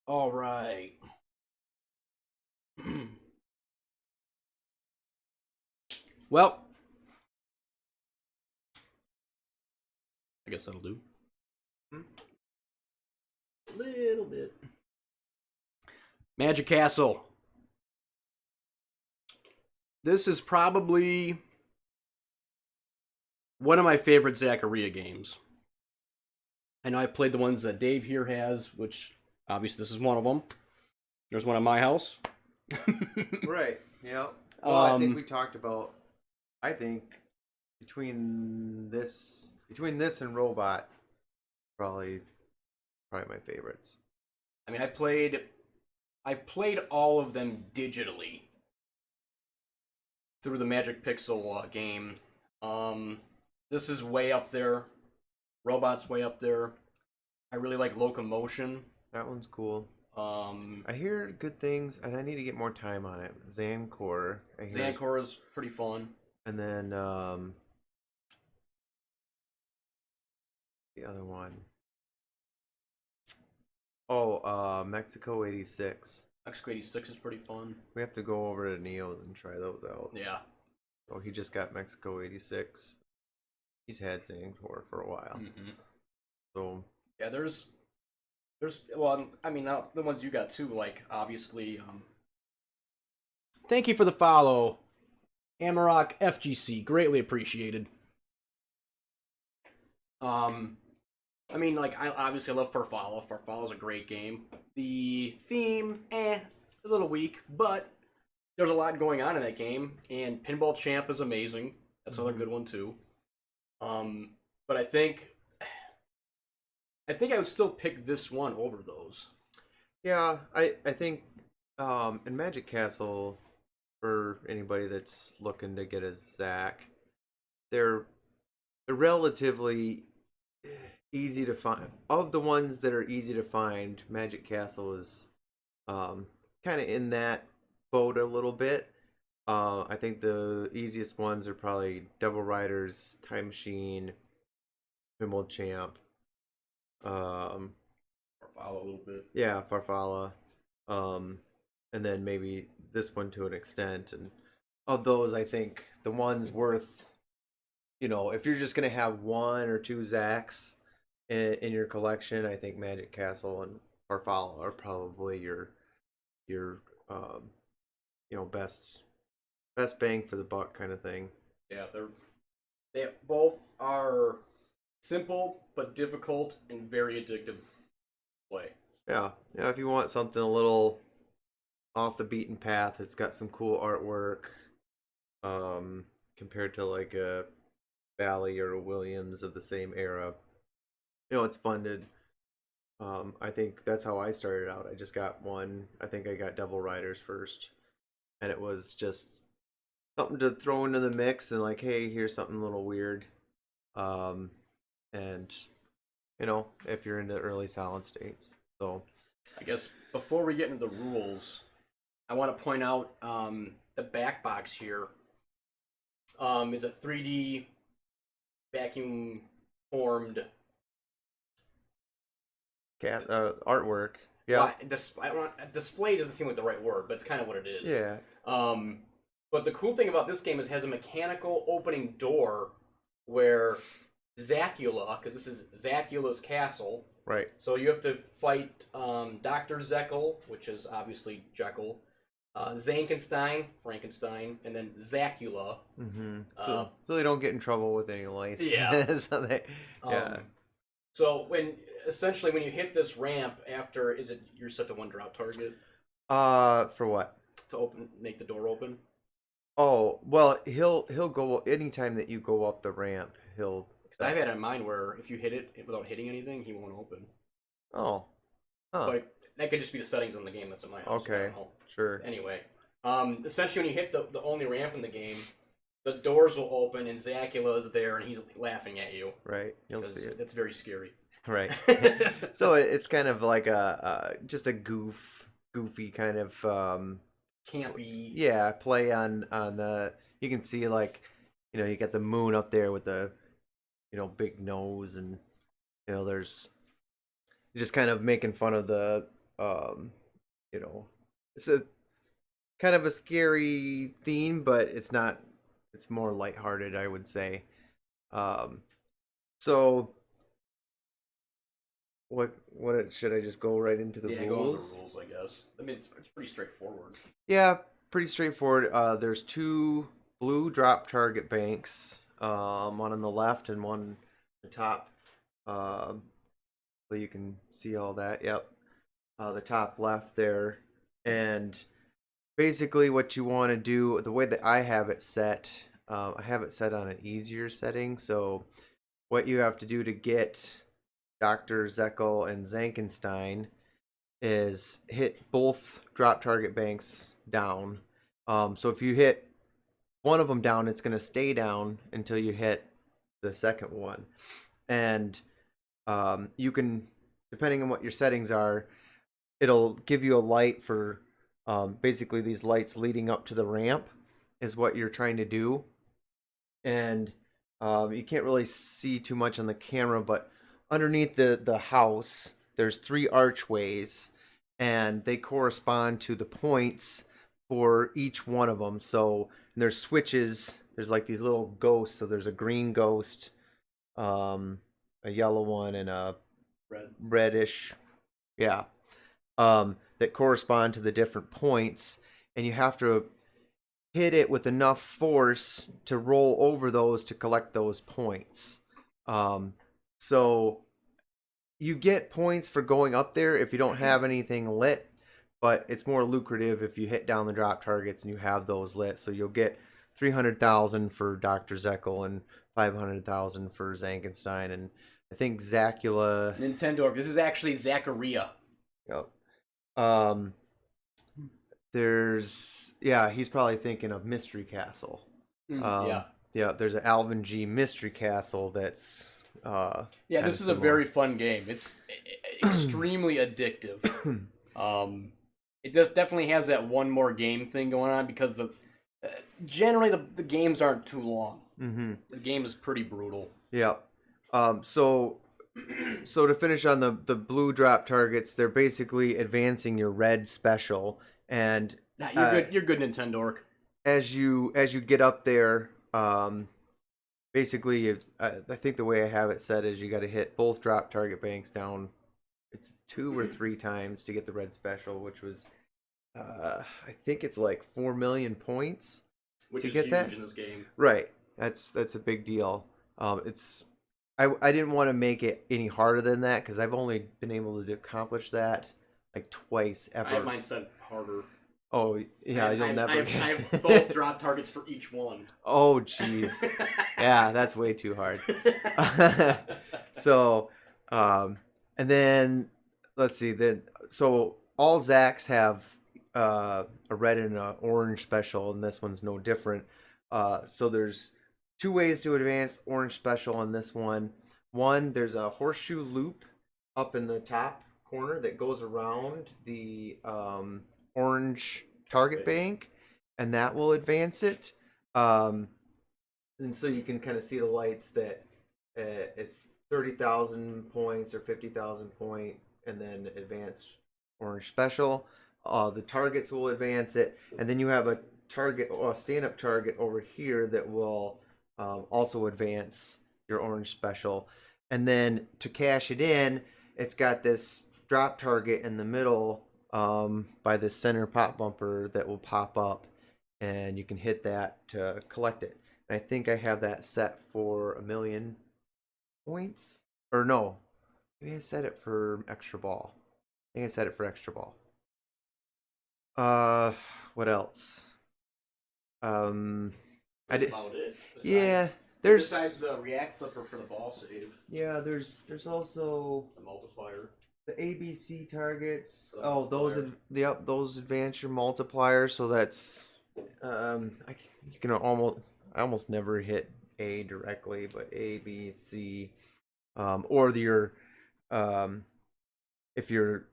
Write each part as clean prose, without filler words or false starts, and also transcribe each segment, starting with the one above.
All right. Well, I guess that'll do. A little bit. Magic Castle. This is probably one of my favorite Zaccaria games. I know I played the ones that Dave here has, which obviously this is one of them. There's one at my house. Right. Yeah. Well, I think um, we talked about. I think between this and Robot, probably probably my favorites. I mean, I've played all of them digitally through the Magic Pixel game. Um, this is way up there. Robot's way up there. I really like Locomotion. That one's cool. Um, I hear good things, and I need to get more time on it. Zancor. I hear, Zancor is pretty fun. and then the other one. Oh, Mexico '86. Mexico 86 is pretty fun. We have to go over to Neo's and try those out. Yeah. Oh, he just got Mexico '86. He's had Zancor for a while. Mm-hmm. So Yeah, there's well, I mean, the ones you got too, like obviously. Thank you for the follow, Amarok FGC. Greatly appreciated. I mean, like I obviously love Farfalla. Farfalla's a great game. The theme, a little weak, but there's a lot going on in that game. And Pinball Champ is amazing. That's another good one too. But I think I would still pick this one over those. yeah, I think in Magic Castle, for anybody that's looking to get a Zac, they're they're relatively easy to find. Of the ones that are easy to find, Magic Castle is kind of in that boat a little bit. I think the easiest ones are probably Devil Riders, Time Machine, Pinball Champ. Um, Farfalla a little bit. yeah, Farfalla. Um, and then maybe this one to an extent. And of those, I think the ones worth, if you're just gonna have one or two Zacs in your collection, I think Magic Castle and Farfalla are probably your best bang for the buck kind of thing. Yeah, they both are simple but difficult and very addictive play. Yeah, yeah. If you want something a little off the beaten path, it's got some cool artwork. Compared to like a Valley or a Williams of the same era, it's funded. I think that's how I started out. I just got one. I think I got Devil Riders first, and it was just something to throw into the mix and like, hey, here's something a little weird. And if you're into early solid states, so I guess before we get into the rules, I want to point out the back box here is a 3D vacuum formed artwork. Yeah, well, display doesn't seem like the right word, but it's kind of what it is. yeah, But the cool thing about this game is it has a mechanical opening door where Zacula, because this is Zacula's castle, right. so you have to fight Dr. Zekel, which is obviously Jekyll, Zankenstein, Frankenstein, and then Zacula. Mm-hmm. So they don't get in trouble with any lice. Yeah. So yeah. So when you hit this ramp after, you're set to one drop target For what? to make the door open? Oh, well, he'll go anytime that you go up the ramp. I've had it in mind where if you hit it without hitting anything, he won't open. Oh, huh. But that could just be the settings on the game that's in my house. Okay, sure. Anyway, essentially when you hit the only ramp in the game, the doors will open and Zacula is there and he's laughing at you. Right, you'll see it. That's very scary. Right. So it's kind of like just a goofy kind of Campy. yeah, play on the. You can see like, you got the moon up there with the, big nose, and there's just kind of making fun of the you know, it's a kind of a scary theme, but it's not. It's more lighthearted, I would say. Um, so what should I just go right into the Yeah, go on the rules? rules, I guess. I mean, it's pretty straightforward. Yeah, pretty straightforward. There's two blue drop target banks, one on the left and one on the top. Um, so you can see all that. Yep, the top left there, and basically what you want to do, the way that I have it set on an easier setting. So what you have to do to get Dr. Zekel and Zankenstein is hit both drop target banks down. So if you hit one of them down, it's going to stay down until you hit the second one. And you can, depending on what your settings are, it'll give you a light for basically these lights leading up to the ramp is what you're trying to do. And you can't really see too much on the camera, but underneath the house, there's three archways, and they correspond to the points for each one of them. So there's switches. There's like these little ghosts. So there's a green ghost, a yellow one, and a reddish, yeah, that correspond to the different points, and you have to hit it with enough force to roll over those to collect those points. So you get points for going up there if you don't have anything lit, but it's more lucrative if you hit down the drop targets and you have those lit. So you'll get 300,000 for Dr. Zekel and 500,000 for Zankenstein, and I think Zacula. Nintendo. This is actually Zaccaria. Yep. He's probably thinking of Mystery Castle. Yeah. Yeah, there's an Alvin G Mystery Castle that's yeah, this is a very fun game. It's extremely addictive. It definitely has that one more game thing going on because generally the games aren't too long. Mm-hmm. The game is pretty brutal. Yeah. So to finish on the blue drop targets, they're basically advancing your red special, and Nah, you're good. You're good, Nintendo. As you get up there, basically, I think the way I have it set is you got to hit both drop target banks down. It's 2 or 3 times to get the red special, which was, I think it's like 4 million points. Which to is get huge that in this game. Right. That's a big deal. I didn't want to make it any harder than that because I've only been able to accomplish that like twice ever. I have mine set harder. Oh yeah, you'll never. I have both drop targets for each one. Oh jeez, yeah, that's way too hard. So, and then let's see. So all Zacks have a red and an orange special, and this one's no different. So there's 2 ways to advance orange special on this one. One, there's a horseshoe loop up in the top corner that goes around the orange target bank, and that will advance it. And so you can kind of see the lights that it's 30,000 points or 50,000 point, and then advanced orange special. The targets will advance it, and then you have a target or a stand-up target over here that will also advance your orange special. And then to cash it in, it's got this drop target in the middle by the center pop bumper that will pop up, and you can hit that to collect it. And I think I have that set for 1 million points, or no, maybe I set it for extra ball. I think I set it for extra ball. What else? That's about it. Besides the react flipper for the ball save. Yeah, there's also the multiplier. The ABC targets. Those those advance your multiplier. So that's I almost never hit A directly, but A, B, C, or if your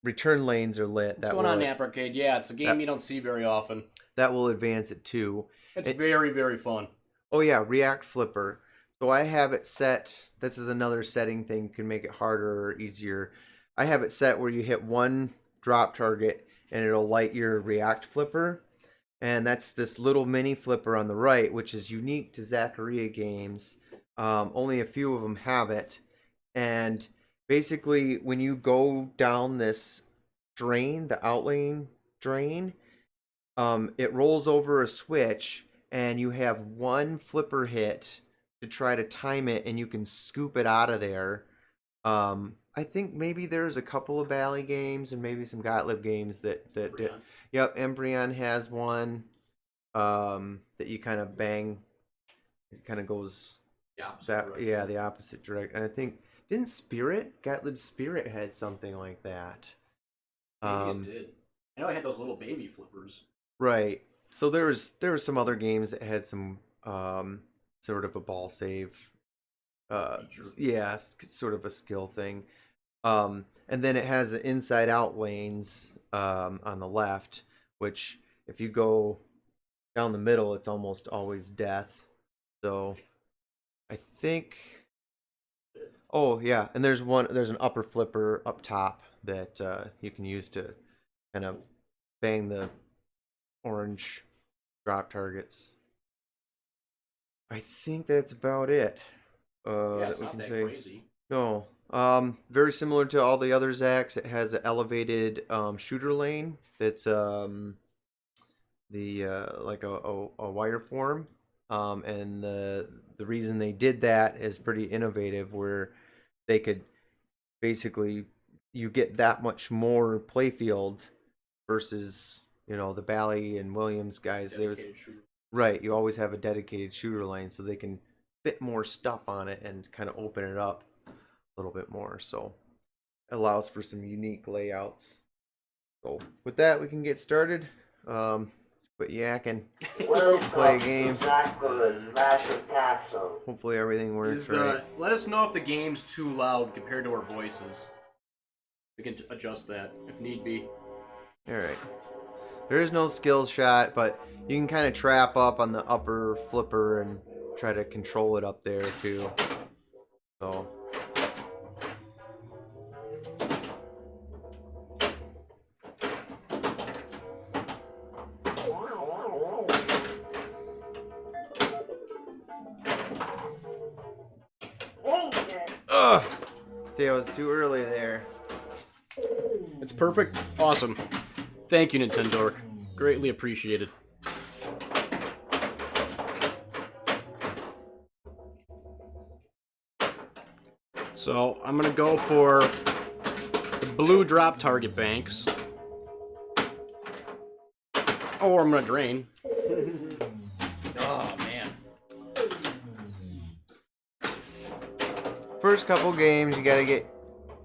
return lanes are lit. What's going on, Nap Arcade? Yeah, it's a game you don't see very often. That will advance it too. It's very, very fun. Oh yeah, React Flipper. So I have it set. This is another setting thing. You can make it harder or easier. I have it set where you hit one drop target, and it'll light your react flipper. And that's this little mini flipper on the right, which is unique to Zaccaria games. Only a few of them have it. And basically, when you go down this drain, the outlane drain, it rolls over a switch, and you have one flipper hit to try to time it, and you can scoop it out of there. I think maybe there's a couple of Bally games and maybe some Gottlieb games that yep, Embryon has one that you kind of bang. It kind of goes the opposite direction. And I think didn't Gottlieb Spirit had something like that. Maybe it did. I know I had those little baby flippers. Right. So there was some other games that had some sort of a ball save. Yeah, sort of a skill thing. And then it has the inside out lanes on the left, which if you go down the middle, it's almost always death. So I think. Oh yeah, and there's an upper flipper up top that you can use to kind of bang the orange drop targets. I think that's about it. It's not that crazy. No. Very similar to all the other Zacks. It has an elevated shooter lane that's like a wire form. And the reason they did that is pretty innovative, where they could basically you get that much more playfield versus the Bally and Williams guys. Right. You always have a dedicated shooter lane, so they can fit more stuff on it and kind of open it up a little bit more. So it allows for some unique layouts. So with that, we can get started. Quit yakking. Play a game. Hopefully everything works right. Let us know if the game's too loud compared to our voices. We can adjust that if need be. Alright. There is no skill shot, but you can kind of trap up on the upper flipper and try to control it up there too. So. Ugh! See, I was too early there. It's perfect. Awesome. Thank you, Nintendo. Greatly appreciated. So, I'm going to go for the blue drop target banks. Or I'm going to drain. Oh, man. First couple games, you gotta get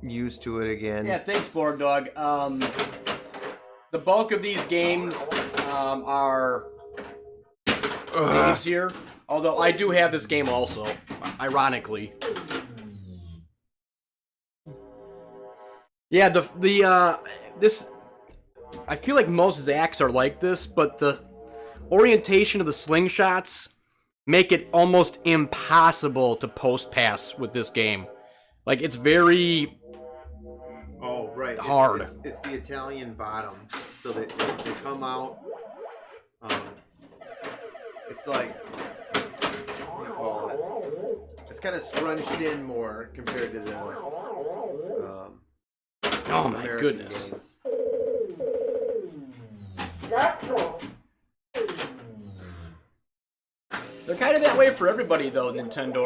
used to it again. Yeah, thanks, Borg Dog. The bulk of these games are Dave's here. Although I do have this game also, ironically. Yeah, this I feel like most Zacks are like this, but the orientation of the slingshots make it almost impossible to post pass with this game. Like, it's very hard. It's the Italian bottom, so that they come out. It's like what do you call it? It's kind of scrunched in more compared to the oh my American goodness. games. They're kind of that way for everybody, though, Nintendo.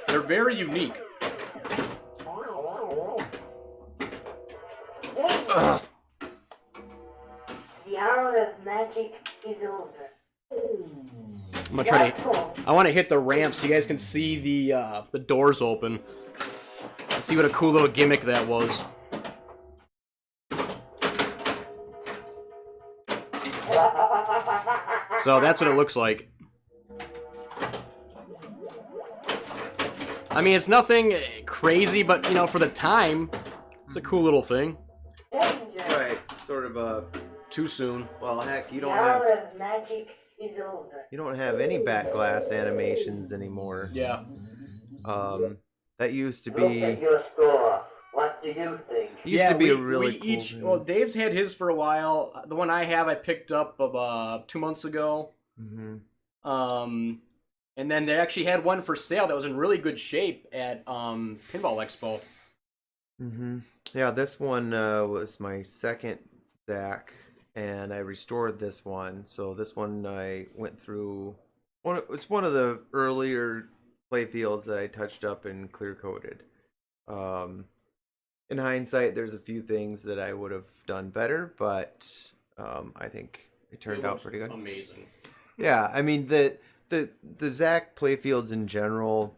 They're very unique. Ugh. The hour of magic is over. I'm gonna try to. I want to hit the ramp so you guys can see the doors open. See what a cool little gimmick that was. So that's what it looks like. I mean, it's nothing crazy, but for the time, it's a cool little thing. Right, sort of a. Too soon. Well, heck, you The don't hour have. of magic is over. You don't have any back glass animations anymore. Yeah. That used to Look be. at your score. What do you think? It used to be a really cool each. thing. Well, Dave's had his for a while. The one I have, I picked up 2 months ago. And then they actually had one for sale that was in really good shape at Pinball Expo. Yeah, this one was my second Zac, and I restored this one. So this one I went through. It's one of the earlier playfields that I touched up and clear coated. In hindsight, there's a few things that I would have done better, but I think it turned out pretty good. Amazing. Yeah, I mean the Zac playfields in general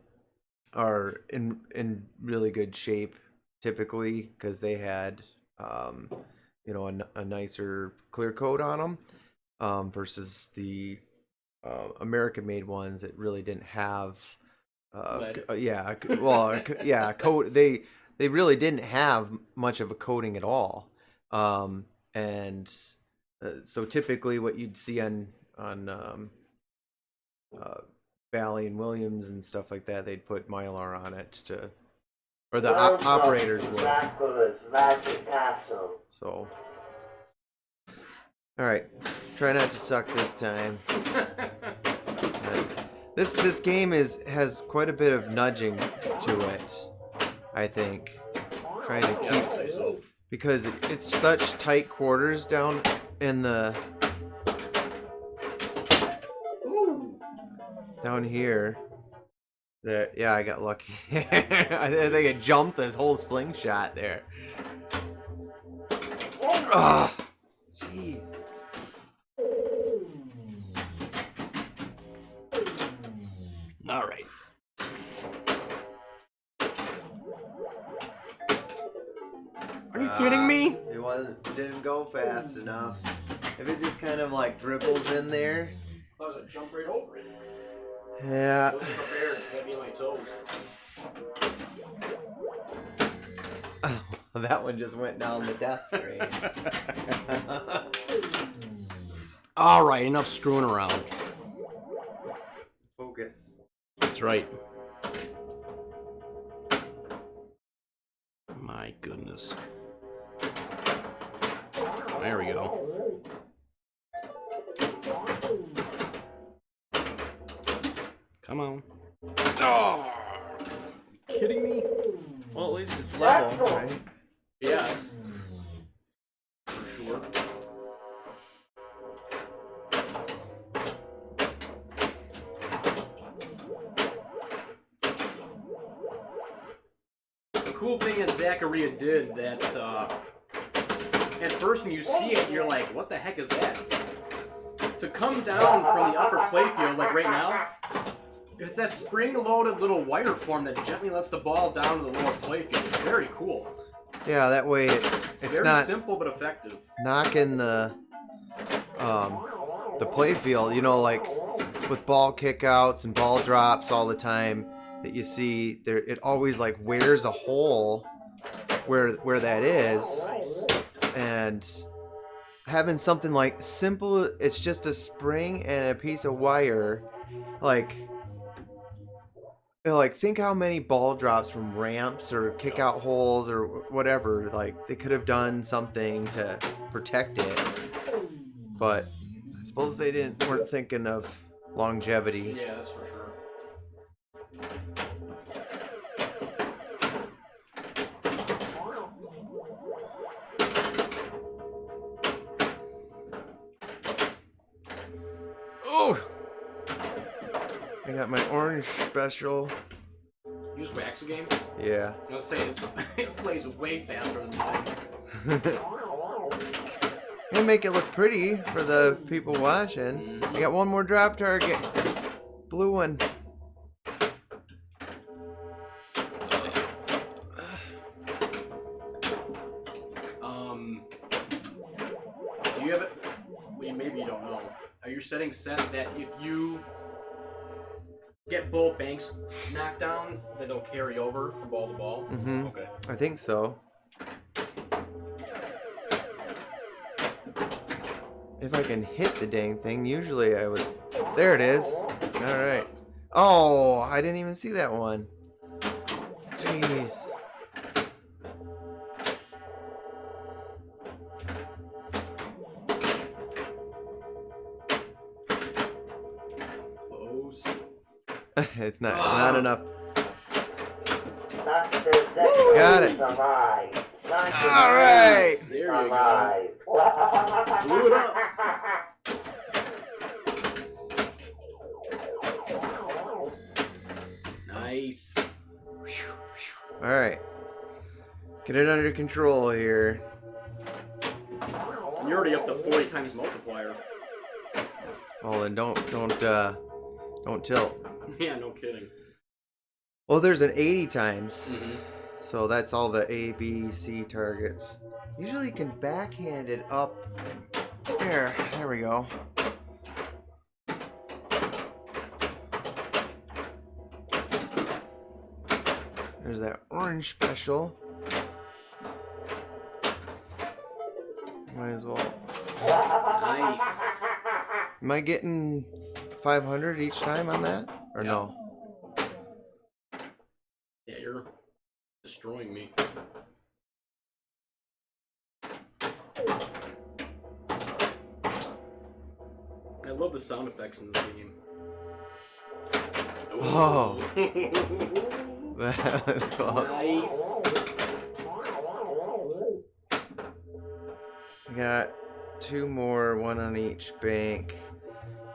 are in really good shape typically because they had a nicer clear coat on them versus the American made ones that really didn't have coat. They really didn't have much of a coating at all, and so typically what you'd see on Bally and Williams and stuff like that, they'd put Mylar on it or the operators would. Zaccaria Magic Castle. So, all right, try not to suck this time. This game has quite a bit of nudging to it, I think. Trying to keep because it's such tight quarters down in the down here. That I got lucky. I think it jumped this whole slingshot there. Ah, jeez. All right. Are you kidding me? It didn't go fast enough. If it just kind of like dribbles in there. I was gonna jump right over it. Yeah. I wasn't prepared. Had me on my toes. Oh, that one just went down the death train. All right, enough screwing around. Focus. That's right. My goodness. There we go. Come on. Oh, you kidding me? Well, at least it's level, right? Yeah. For sure. The cool thing that Zaccaria did that at first when you see it, you're like, what the heck is that? To come down from the upper playfield, like right now, it's that spring-loaded little wire form that gently lets the ball down to the lower playfield. It's very cool. Yeah, that way it's very not simple but effective. knocking the playfield. You know, like with ball kickouts and ball drops all the time that you see there, it always like wears a hole where that is, and having something like simple, it's just a spring and a piece of wire, like think how many ball drops from ramps or kick out holes or whatever, like they could have done something to protect it, but I suppose they weren't thinking of longevity. Yeah, that's for sure. Oh, I got my orange special. You just wax a game? Yeah. I was saying this plays way faster than mine. And make it look pretty for the people watching. I got one more drop target. Blue one. Do you have it? Well, maybe you don't know. Are your settings set that if you get both banks knocked down, that it'll carry over from ball to ball? Mm-hmm. Okay. I think so. If I can hit the dang thing, usually I would. There it is. All right. Oh, I didn't even see that one. Jeez. It's not enough. Dr. Got it. is alive. Dr. All right. is There you go. alive. Blew it up. Nice. All right. Get it under control here. You're already up to 40 times multiplier. Well, then don't tilt. Yeah, no kidding. Well, there's an 80 times. Mm-hmm. So that's all the A, B, C targets. Usually you can backhand it up. There we go. There's that orange special. Might as well. Nice. Am I getting 500 each time on that? Or Yeah. no? Yeah, you're destroying me. I love the sound effects in this game. Oh. That was close. Nice. I got 2 more, 1 on each bank.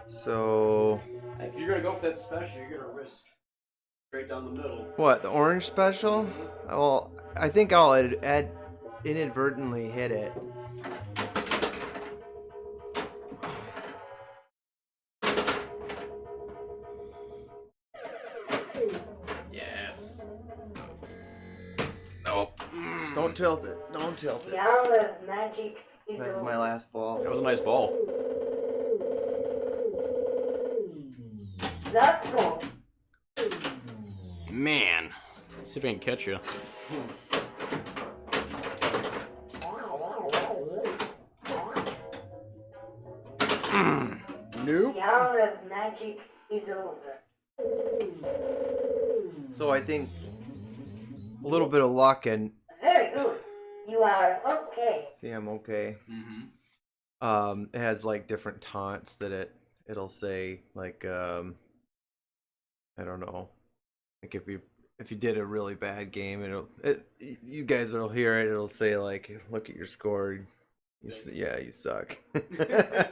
So If you're gonna go for that special, you're gonna risk straight down the middle. what? The orange special? Well, I think I'll inadvertently hit it. Yes. Nope. Don't tilt it. Don't tilt it. The hour of magic is That's over. my last ball. That was a nice ball. That's all. Man. Let's see if I can catch you. Nope. The hour of magic is over. So I think a little bit of luck and Very good. You are okay. see I'm okay. Mm-hmm. It has like different taunts that it'll say like I don't know. Like if you did a really bad game, you guys will hear it. It'll say like, look at your score. You suck.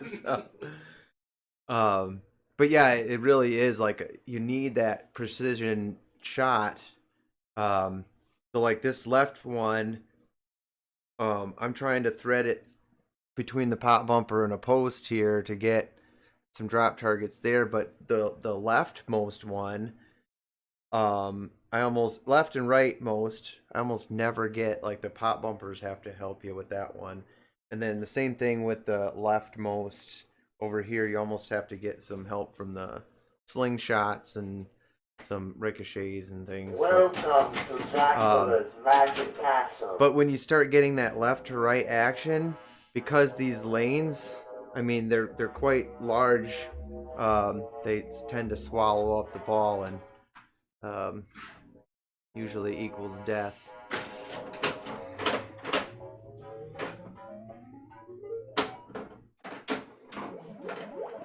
So, but yeah, it really is like you need that precision shot. So like this left one, I'm trying to thread it between the pop bumper and a post here to get some drop targets there, but the leftmost one, I almost left and rightmost, I almost never get, like the pop bumpers have to help you with that one. And then the same thing with the leftmost over here, you almost have to get some help from the slingshots and some ricochets and things. Welcome to Zacaria's magic castle. But when you start getting that left to right action, because these lanes, I mean, they're quite large, they tend to swallow up the ball and usually equals death.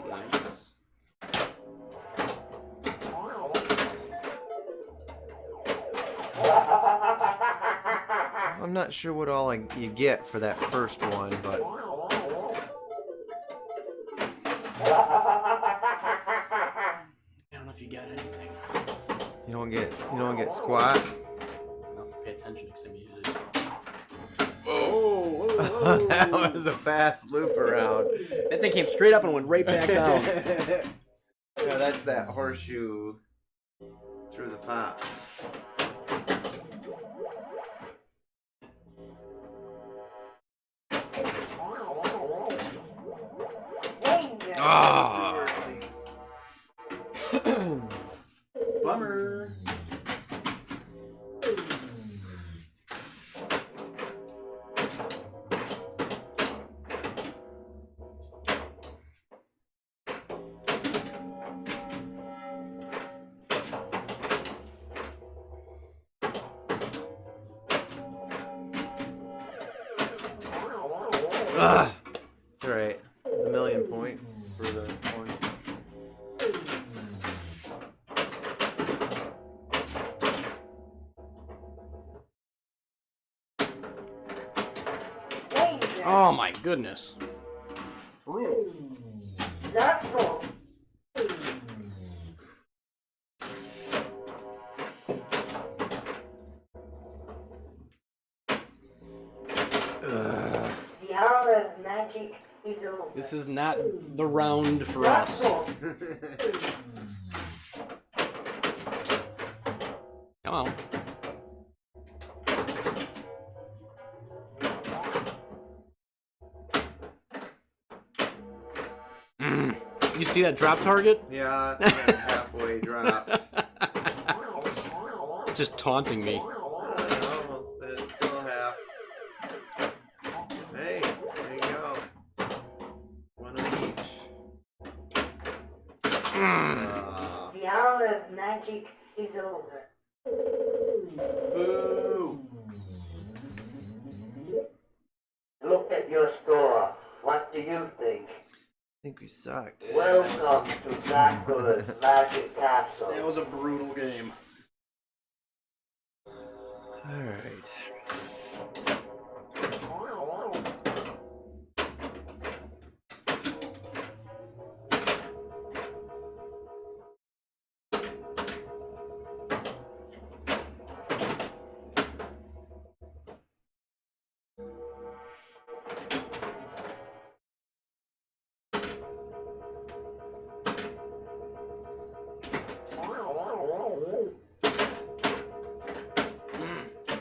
Nice. I'm not sure what all you get for that first one, but I don't know if you got anything. you don't get squat. I'll have to pay attention because I muted it. Whoa. That was a fast loop around. That thing came straight up and went right back down. Yeah, that's that horseshoe through the pop. Danger. Ah. Bummer. Ah, it's alright. There's 1,000,000 points for the point. goodness. Brutal. Natural. The hour of magic is over. This is not the round for us. Natural. Come on. You see that drop target? Yeah, halfway drop. It's just taunting me. Almost. It's still half. Hey, there you go. One of each. The hour of magic is over. Boo! Look at your score. What do you think? I think we sucked. Welcome to Zaccaria's Magic Castle. That was a brutal game. Alright.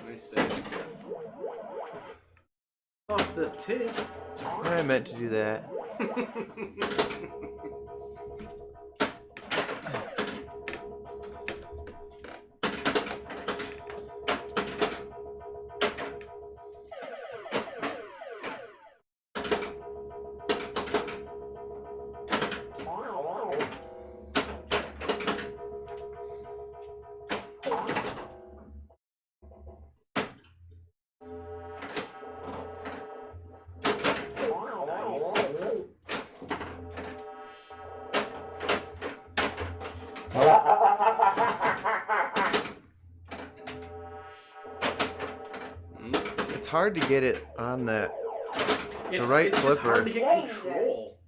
Nice save. Off the tip. I meant to do that. It's hard to get it on that. It's, right it's flipper. Just hard to get control.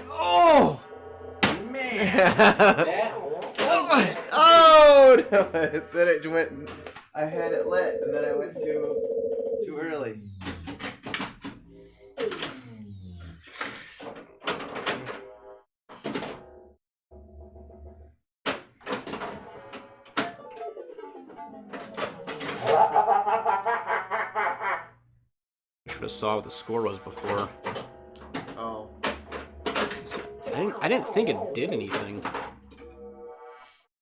Oh! Man, that was Oh! No. Then it went. I had it lit, and then I went too early. Should have saw what the score was before. Oh. I didn't think it did anything.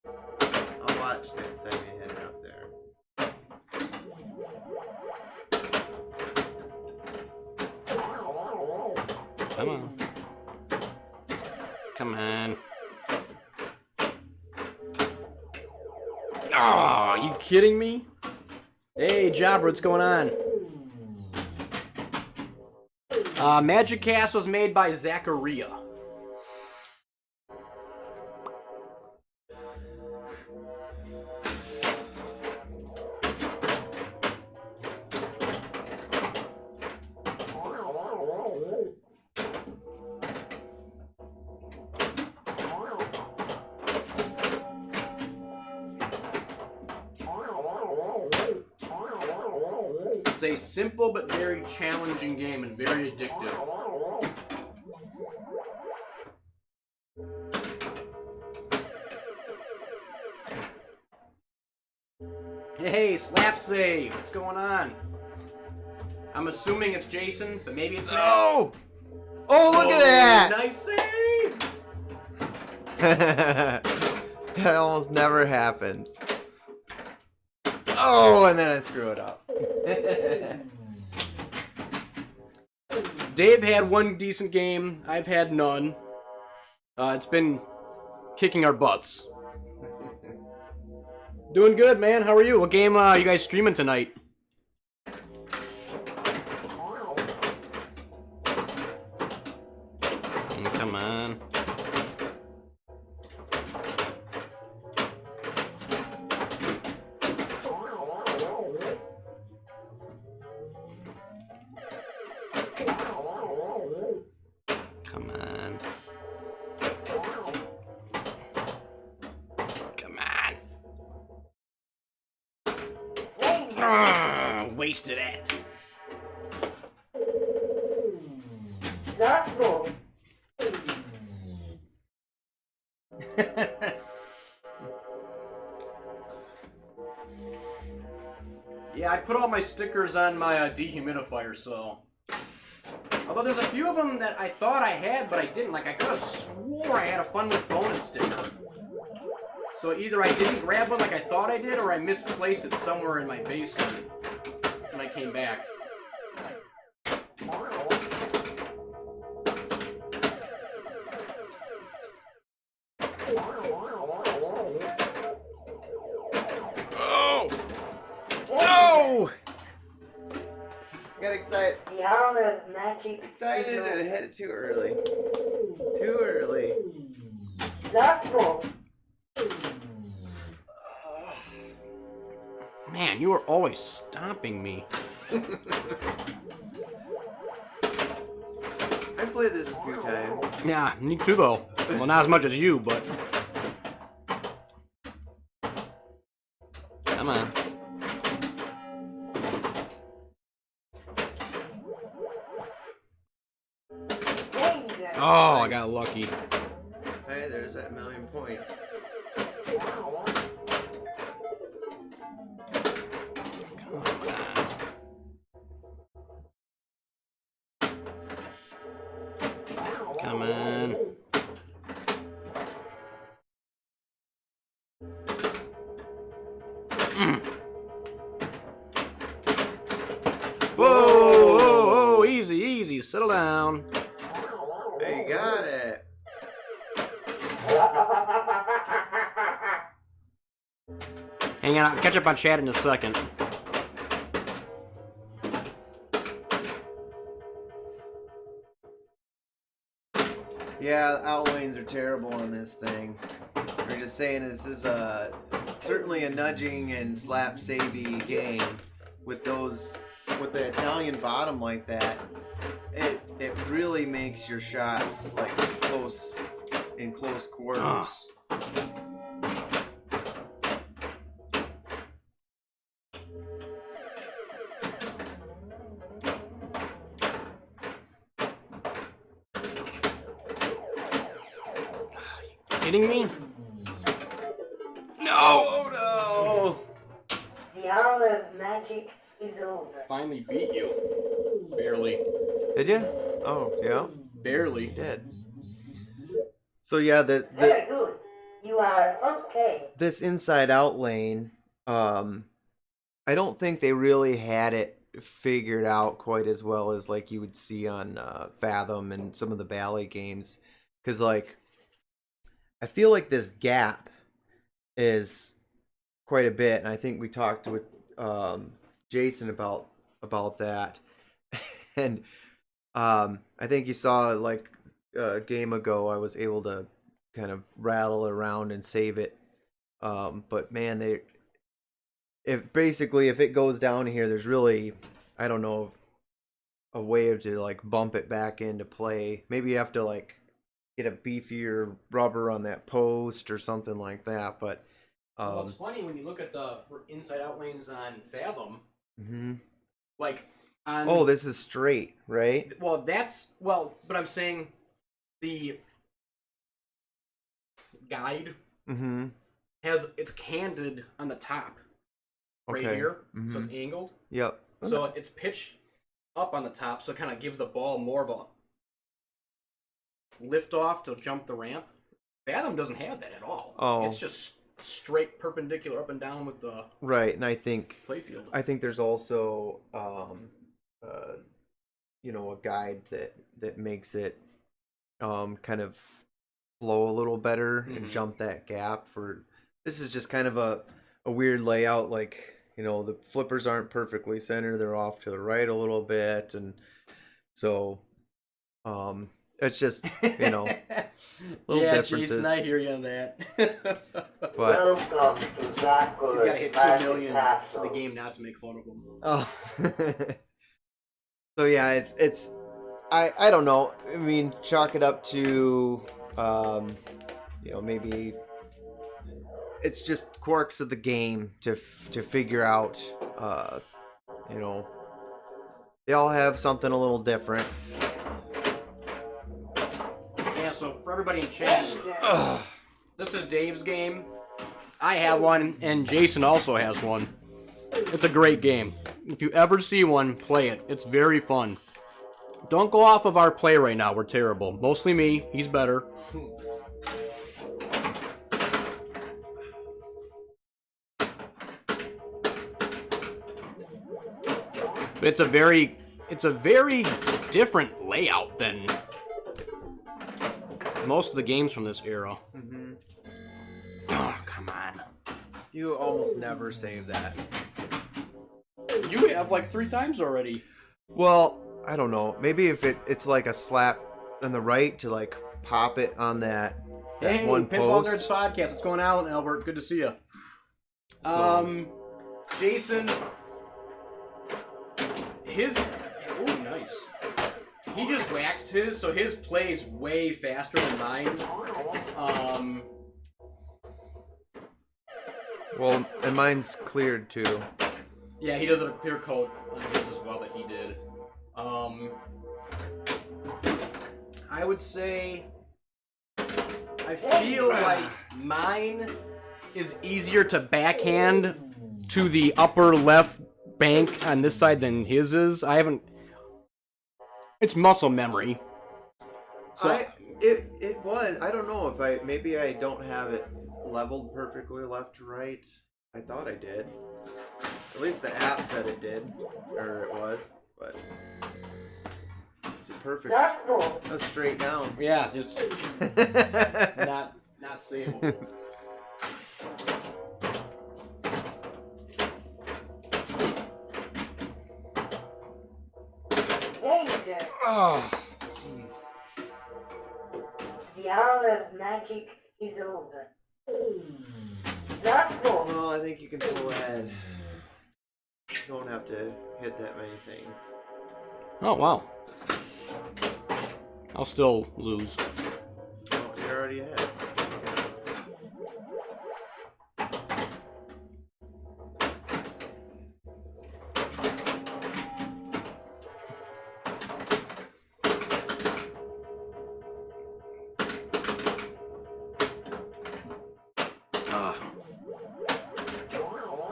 I'll watch next time you hit it up there. Come on. Come on. Oh, are you kidding me? Hey, Jobber, what's going on? Magic Cast was made by Zaccaria. It's a simple but very challenging game and very addictive. Hey, Slap Save, what's going on? I'm assuming it's Jason, but maybe it's Matt. Oh! Oh, look at that! Nice save! That almost never happens. Oh, and then I screw it up. Dave had one decent game. I've had none. It's been kicking our butts. Doing good, man. How are you? What game you guys streaming tonight? Come on. Come on. Come on. Wasted it. That's all. Yeah, I put all my stickers on my dehumidifier, so... Although there's a few of them that I thought I had, but I didn't. Like, I could have swore I had a Fun with Bonus sticker. So either I didn't grab one like I thought I did, or I misplaced it somewhere in my basement when I came back. Oh! No! Got excited. The hour of magic. Excited and had it too early. Too early. That's all. Man, you are always stomping me. I played this a few times. Yeah, me too, though. Well, not as much as you, but... Come on. Oh, I got lucky. Hey, there's that million points. Come on. Whoa, whoa, whoa, easy, easy, settle down. Hey, you got it. Hang on, I'll catch up on chat in a second. Yeah, outlanes are terrible on this thing. We're just saying this is certainly a nudging and slap savey game with the Italian bottom like that. It really makes your shots like in close quarters. Kidding me? No! Oh no! The hour of magic is over. Finally beat you. Barely. Did you? Oh yeah, Barely. did. So yeah, Very good. You are okay. this inside out lane, I don't think they really had it figured out quite as well as like you would see on Fathom and some of the Bally games, because like I feel like this gap is quite a bit, and I think we talked with Jason about that, and I think you saw like a game ago I was able to kind of rattle around and save it, but man, if it goes down here, there's really, I don't know, a way to like bump it back into play. Maybe you have to like get a beefier rubber on that post or something like that. But Well, it's funny when you look at the inside out lanes on Fathom. Mm-hmm. Like on. Oh, this is straight, right? Well, but I'm saying the guide Mm-hmm. it's canted on the top. Right Okay. here, Mhm. so it's angled. Yep. So it's pitched up on the top, so it kind of gives the ball more of a lift off to jump the ramp. Fathom doesn't have that at all. Oh. It's just straight perpendicular up and down with the Right, and I think playfield. there's also a guide that makes it kind of flow a little better and jump that gap. For this is just kind of a weird layout, like, the flippers aren't perfectly centered, they're off to the right a little bit, and so it's just little yeah, differences. Jason, I hear you on that. But Welcome to He's Zaccaria got to hit 2 Magic million Castle. for the game not to make fun of him. oh. So yeah, it's I don't know. I mean, chalk it up to, maybe it's just quirks of the game to figure out. They all have something a little different. Yeah, so for everybody in chat, this is Dave's game. I have one, and Jason also has one. It's a great game. If you ever see one, play it. It's very fun. Don't go off of our play right now. We're terrible. Mostly me. He's better. But it's a very different layout than most of the games from this era. Mm-hmm. Oh, come on. You almost never save that. You have like 3 times already. Well, I don't know. Maybe if it's like a slap on the right to like pop it on that Hey, one Pinball post. Nerds Podcast. What's going on, Albert? Good to see you. So- Jason, oh, nice. He just waxed his, so his plays way faster than mine. Well, and mine's cleared too. Yeah, he does have a clear coat on his as well that he did. I would say I feel like mine is easier to backhand to the upper left bank on this side than his is. It's muscle memory. So It was. I don't know if maybe I don't have it leveled perfectly left to right. I thought I did. At least the app said it did, or it was. But it's a perfect. That's straight down. yeah, just not savable. Danger. Oh, jeez. The hour of magic is over. Zaccaria. Well, I think you can pull ahead. You don't have to hit that many things. Oh wow. I'll still lose. Oh, you're already ahead.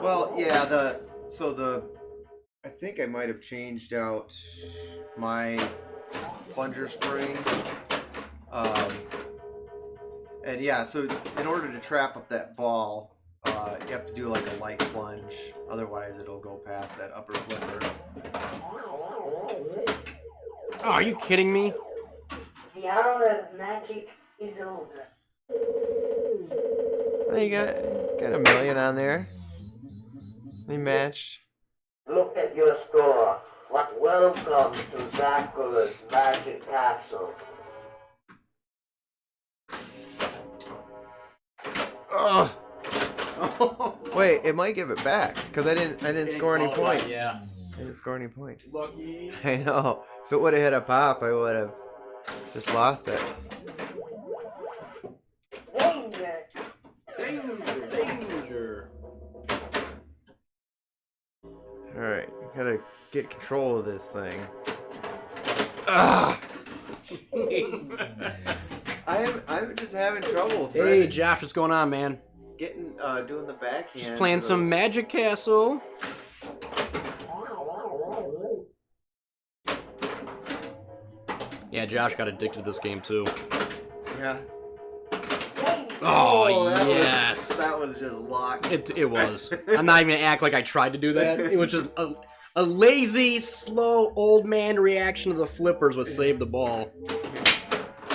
Well, yeah, I think I might have changed out my plunger spring. And yeah, so in order to trap up that ball, you have to do like a light plunge. Otherwise, it'll go past that upper flipper. Oh, are you kidding me? The hour of magic is over. Well, you got a million on there. We matched. Look at your score. What welcome to Zaccaria's magic castle. Ugh. Wait, it might give it back because I didn't score any points. Yeah. I didn't score any points. Lucky. I know. If it would have hit a pop, I would have just lost it. Danger. Danger. All right, gotta get control of this thing. Ah! I'm just having trouble. Hey, Josh, what's going on, man? Getting doing the backhand. Just playing to some those- Magic Castle. Yeah, Josh got addicted to this game too. Yeah. Oh, that yes. that was just luck. It was. I'm not even gonna act like I tried to do that. It was just a lazy, slow old man reaction to the flippers would save the ball.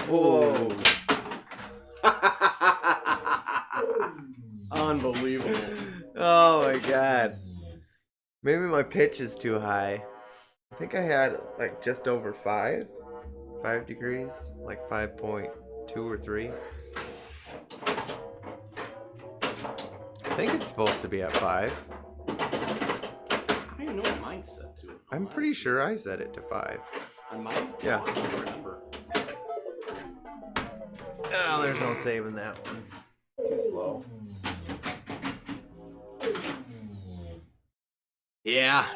Whoa. Unbelievable. Oh my god. Maybe my pitch is too high. I think I had like just over 5 degrees, like 5.2 or 3. I think it's supposed to be at 5. I don't even know what mine's set to. I'm pretty sure I set it to 5. On mine? Yeah. I don't remember. Oh, there's no saving that one. Too slow. Yeah,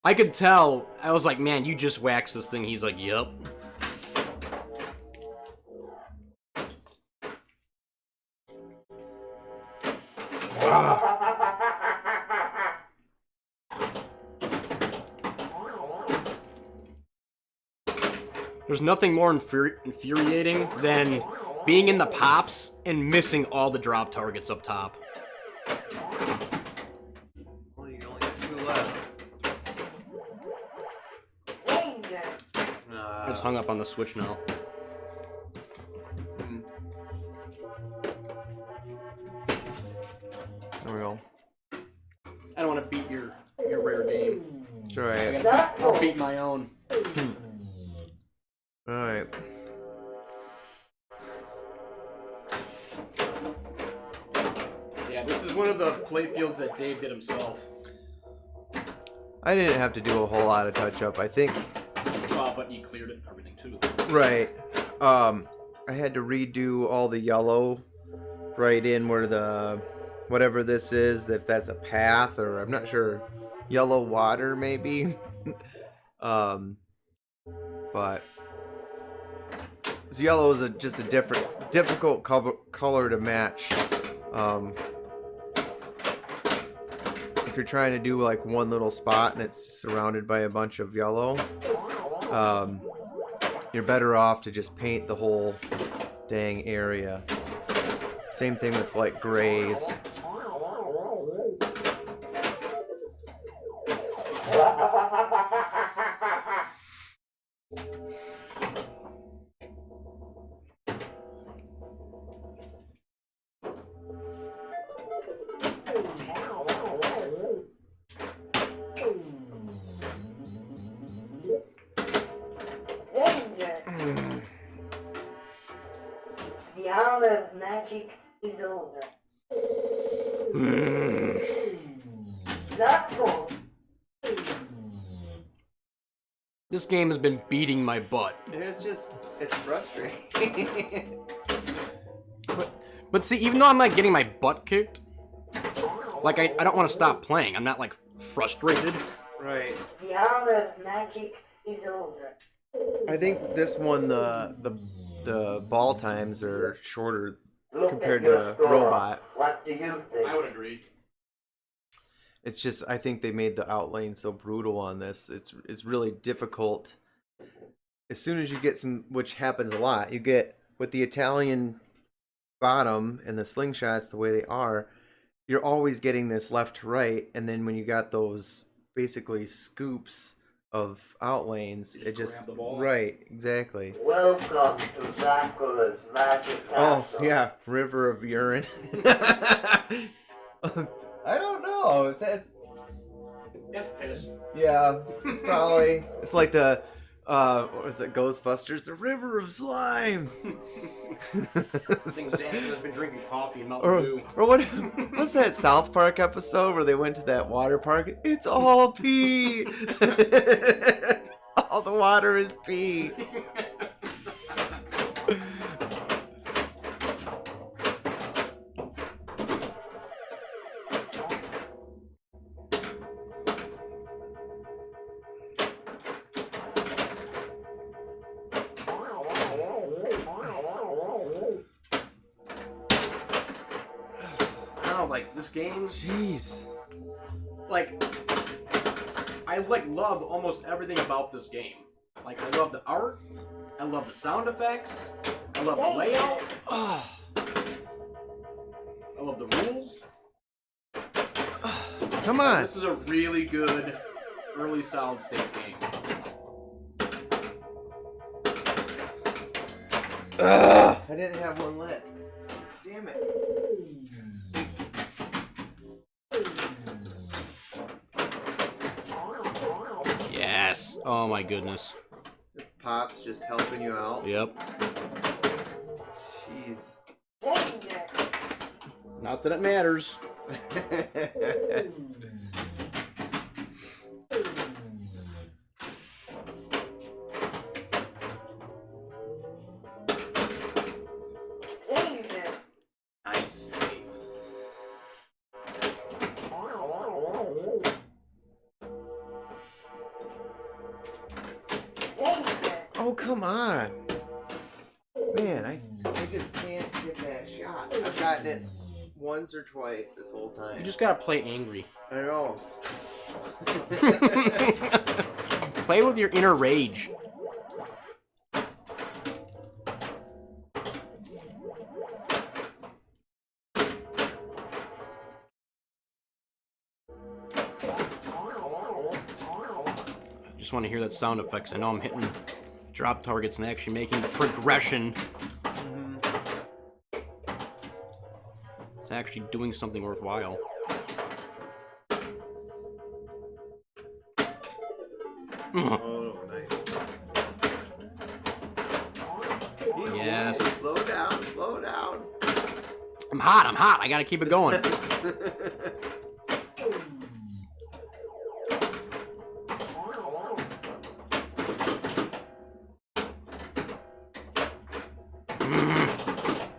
I could tell. I was like, man, you just waxed this thing. He's like, yup. There's nothing more infuriating than being in the pops and missing all the drop targets up top. Well, you only got 2 left. I just hung up on the switch now. There we go. I don't want to beat your rare game. It's alright. I'll beat my own. Alright. Yeah, this is one of the play fields that Dave did himself. I didn't have to do a whole lot of touch up. I think. But you cleared it, everything too. Right. I had to redo all the yellow right in where the whatever this is, if that's a path or I'm not sure. Yellow water maybe. But this yellow is just a difficult color to match. If you're trying to do like one little spot and it's surrounded by a bunch of yellow, you're better off to just paint the whole dang area. Same thing with like grays. The hour of magic is over. Not This game has been beating my butt. It's frustrating. But see, even though I'm not getting my butt kicked, like I don't want to stop playing. I'm not like frustrated. Right. The hour of magic is over. I think this one the ball times are shorter Look compared at your to score. Robot. What do you think? I would agree. It's just I think they made the outlane so brutal on this. It's really difficult. As soon as you get some, which happens a lot, you get with the Italian bottom and the slingshots the way they are, you're always getting this left to right, and then when you got those basically scoops of outlanes, You it just just grab the ball. right, exactly. Welcome to Zaccaria's magic Oh castle. yeah, river of urine. I don't know. That's That's piss. yeah, it's probably it's like the what was it, Ghostbusters? The river of slime. I think Zach has been drinking coffee and Mountain or Dew. what's that South Park episode where they went to that water park? It's all pee. All the water is pee. I don't know, like this game. Jeez. Like, I like love almost everything about this game. Like, I love the art. I love the sound effects. I love the layout. Oh. I love the rules. Come on. This is a really good early solid state game. I didn't have one lit. Damn it. Yes. Oh my goodness. Pop's just helping you out. Yep. Jeez. Not that it matters. come on. Man, I just can't get that shot. I've gotten it once or twice this whole time. You just gotta play angry. I know. Play with your inner rage. I just want to hear that sound effects. I know I'm hitting drop targets and actually making progression. It's actually doing something worthwhile. Oh, nice. Yes. Slow down, slow down. I'm hot. I gotta keep it going.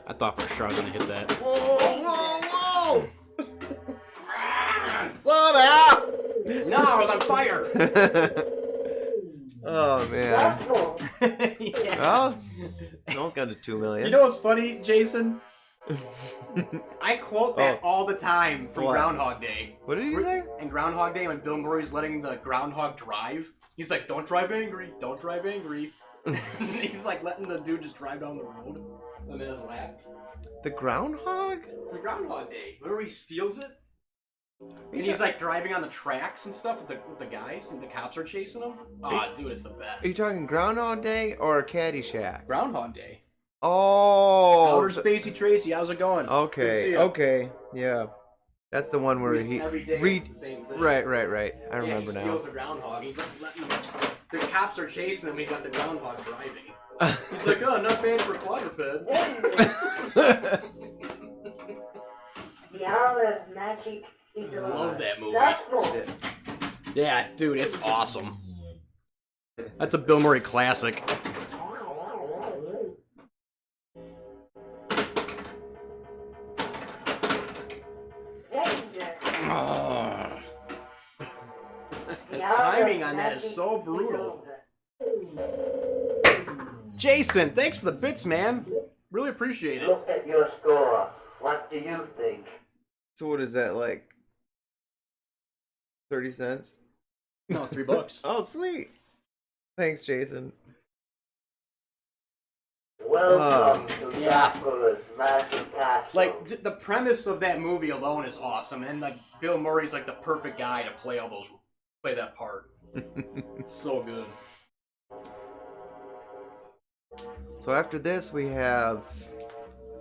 I thought for sure I was gonna hit that. Whoa! Slow down! No, I was on fire. Oh man. Yeah. Well, almost got to 2 million. You know what's funny, Jason? I quote that all the time from What? Groundhog Day. What did you say? In Groundhog Day, when Bill Murray's letting the groundhog drive, he's like, "Don't drive angry. Don't drive angry." He's like letting the dude just drive down the road in his lap. The groundhog? For Groundhog Day, remember he steals it, and he's like driving on the tracks and stuff with the guys, and the cops are chasing him. Oh, dude, it's the best. Are you talking Groundhog Day or Caddyshack? Groundhog Day. Oh. Outer Spacey Tracy, how's it going? Good to see Okay. ya. Okay. Yeah. That's the one where he every day read. it's the same thing. Right. I Yeah, remember he now. steals the groundhog. He's like letting them. The cops are chasing him. He's got the groundhog driving. He's like, "Oh, not bad for a quadruped." The hour of magic is over. Love that movie. That's all. Yeah, dude, it's awesome. That's a Bill Murray classic. Danger. Oh, The the hour timing of on that is magic so brutal. over. Jason, thanks for the bits, man. Really appreciate it. Look at your score. What do you think? So what is that, like 30 cents? No, $3. Oh, sweet. Thanks, Jason. Welcome to yeah. Zaccaria's Magic Castle. Like the premise of that movie alone is awesome, and like Bill Murray's like the perfect guy to play that part. It's so good. So after this, we have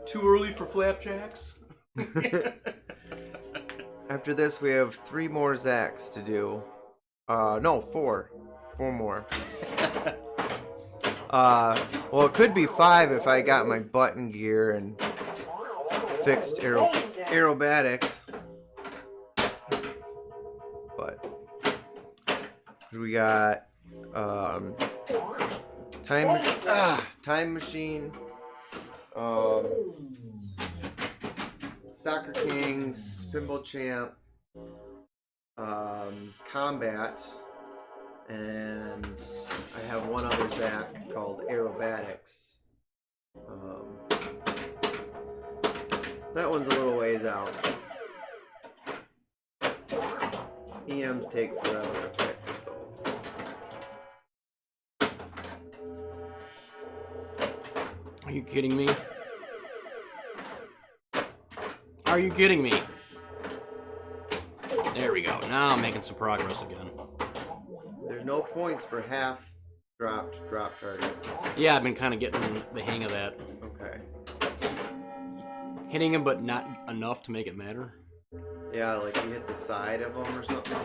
Too early for flapjacks. after this we have 3 more Zacks to do. No, 4. 4 more. Well, it could be 5 if I got my button gear and fixed aerobatics. But we got time machine, Soccer Kings, Pinball Champ, Combat, and I have one other Zack called Aerobatics. That one's a little ways out. EMs take forever to fix, so. Are you kidding me? Are you kidding me? There we go. Now I'm making some progress again. There's no points for half dropped drop targets. Yeah, I've been kind of getting the hang of that. Okay. Hitting him, but not enough to make it matter. Yeah, like you hit the side of them or something.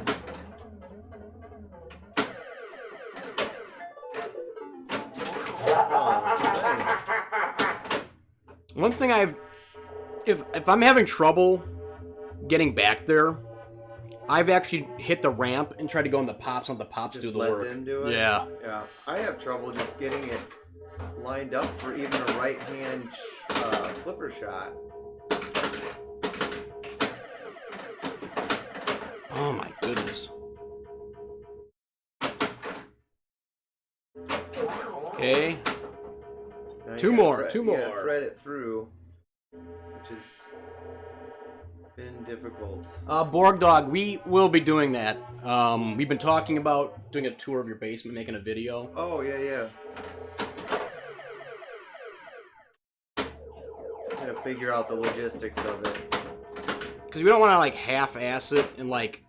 Oh, nice. One thing if I'm having trouble getting back there, I've actually hit the ramp and tried to go in the pops, and let the pops Just do the let work. them do it? Yeah. Yeah. I have trouble just getting it lined up for even a right hand flipper shot. Oh my goodness. Okay, Okay. Now you Two gotta more, thread- two you gotta more. thread it through, which has been difficult. Borg Dog, we will be doing that. We've been talking about doing a tour of your basement, making a video. Oh yeah. Gotta figure out the logistics of it. Because we don't want to like half-ass it and like.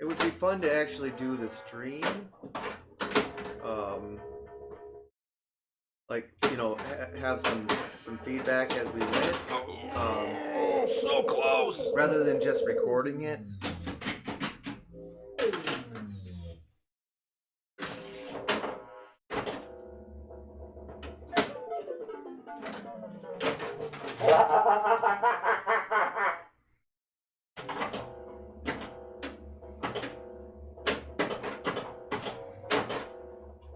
It would be fun to actually do the stream. Like, you know, have some feedback as we went. So close. Rather than just recording it.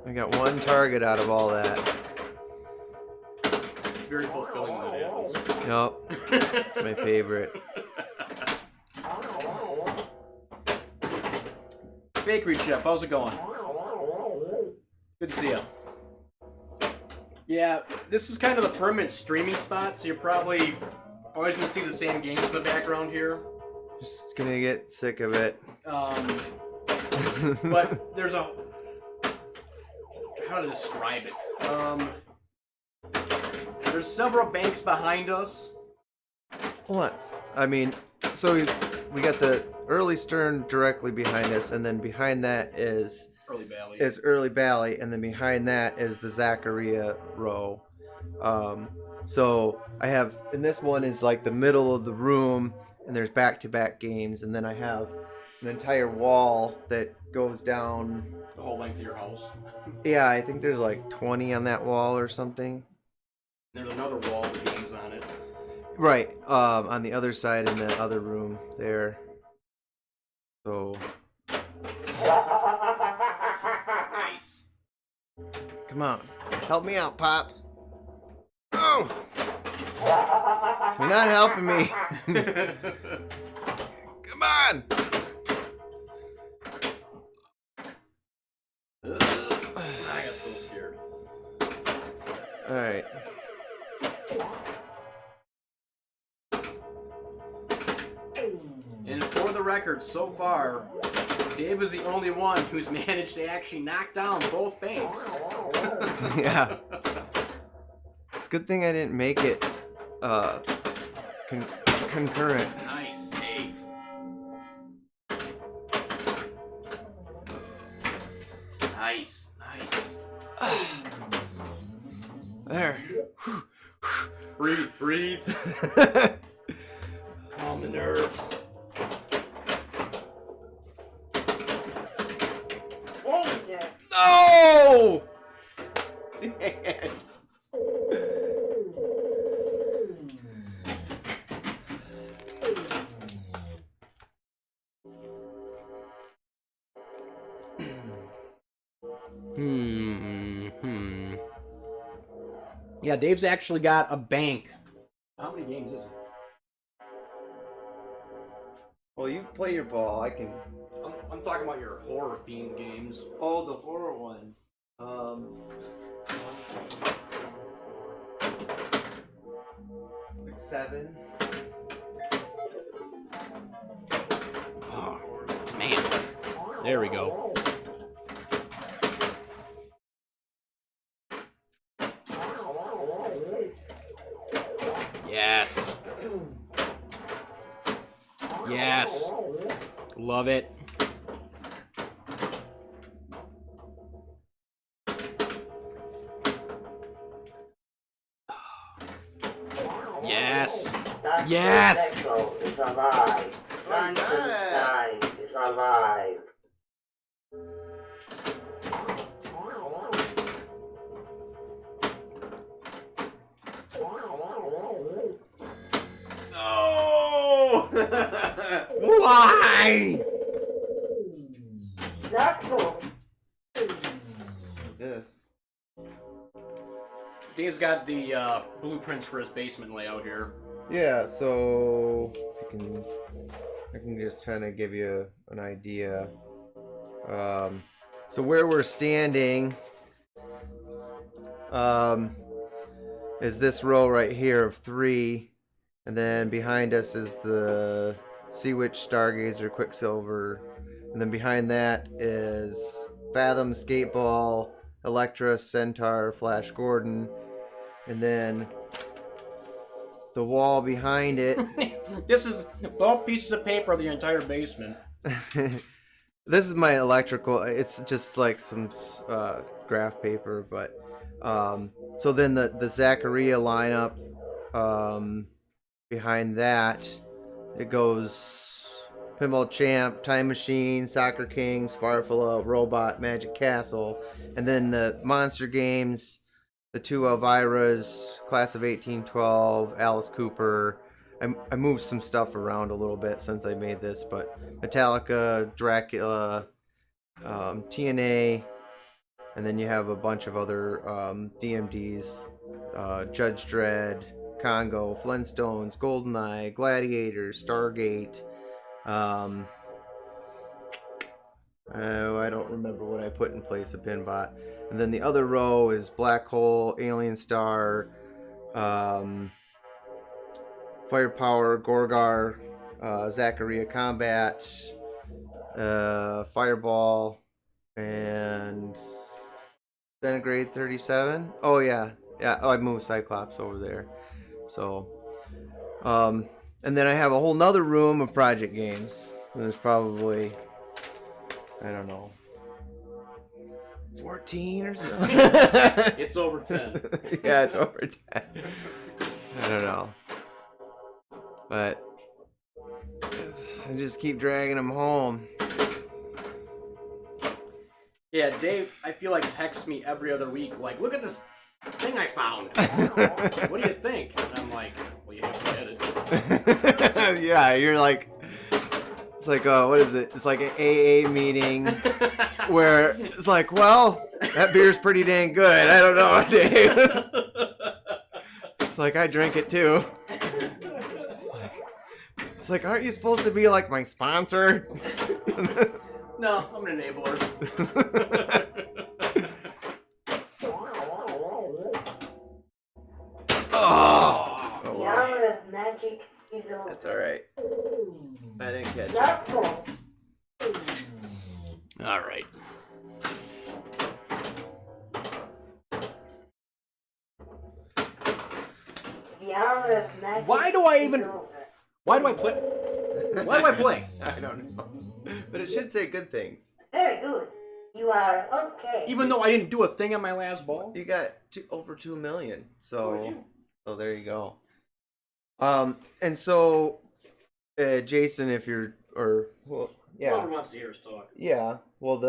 I got one target out of all that. It's very fulfilling when that happens. Nope. It's my favorite. Bakery Chef, how's it going? Good to see you. Yeah, this is kind of the permanent streaming spot, so you're probably always going to see the same games in the background here. Just gonna get sick of it. But there's a... How to describe it? There's several banks behind us. What? I mean, so we got the Early Stern directly behind us, and then behind that is Early Valley, and then behind that is the Zaccaria row. So I have, and this one is like the middle of the room, and there's back-to-back games, and then I have an entire wall that goes down The whole length of your house. Yeah, I think there's like 20 on that wall or something. There's another wall with games on it. Right, on the other side in the other room there. So, Nice. come on, help me out, Pop. Oh, you're not helping me. Come on. I got so scared. All right. And for the record, so far, Dave is the only one who's managed to actually knock down both banks. Yeah. It's a good thing I didn't make it concurrent. Nice save. Nice. There. Breathe. Calm the nerves. No! Yeah, Dave's actually got a bank. How many games is it? Well, you play your ball. I can. I'm talking about your horror themed games. Oh, the horror ones. Like 7. Oh, man. There we go. Yes. Love it. Yes. Yes. Echo is alive. Sunshine is alive. No! Why? That's cool. This. Dave's got the blueprints for his basement layout here. Yeah, so if you I can just kind of give you an idea. So where we're standing is this row right here of 3, and then behind us is the Sea Witch, Stargazer, Quicksilver, and then behind that is Fathom, Skateball, Electra, Centaur, Flash Gordon, and then the wall behind it. This is all pieces of paper of the entire basement. This is my electrical. It's just like some graph paper, but so then the Zaccaria lineup, behind that, it goes Pinball Champ, Time Machine, Soccer Kings, Farfalla, Robot, Magic Castle, and then the Monster Games, the 2 Elviras, Class of 1812, Alice Cooper. I moved some stuff around a little bit since I made this, but Metallica, Dracula, TNA, and then you have a bunch of other DMDs, Judge Dredd, Congo, Flintstones, Goldeneye, Gladiator, Stargate. I don't remember what I put in place of Pinbot. And then the other row is Black Hole, Alien Star, Firepower, Gorgar, Zaccaria Combat, Fireball, and Centigrade 37. Oh yeah. Oh, I moved Cyclops over there. So, and then I have a whole nother room of project games. There's probably, I don't know, 14 or so. It's over 10. Yeah, it's over 10. I don't know. But I just keep dragging them home. Yeah, Dave, I feel like texts me every other week, like, look at this thing I found. What do you think? And I'm like, well, you have to get it. Yeah, you're like, it's like, what is it? It's like an AA meeting where it's like, well, that beer's pretty dang good. I don't know, Dave. It's like, I drink it too. It's like, aren't you supposed to be like my sponsor? No, I'm an enabler. Oh, The wow. hour of magic is over. That's alright. I didn't catch it. Therefore, All right. the hour of magic Why do I even- is over. Why do I play? Why do I play? I don't know. But it should say good things. Very good. You are okay. Even though I didn't do a thing on my last ball? You got over 2 million. So did So, you. so there you go. And so, Jason, if you're, or, well, yeah. Whoever wants to hear us talk. Yeah. Well,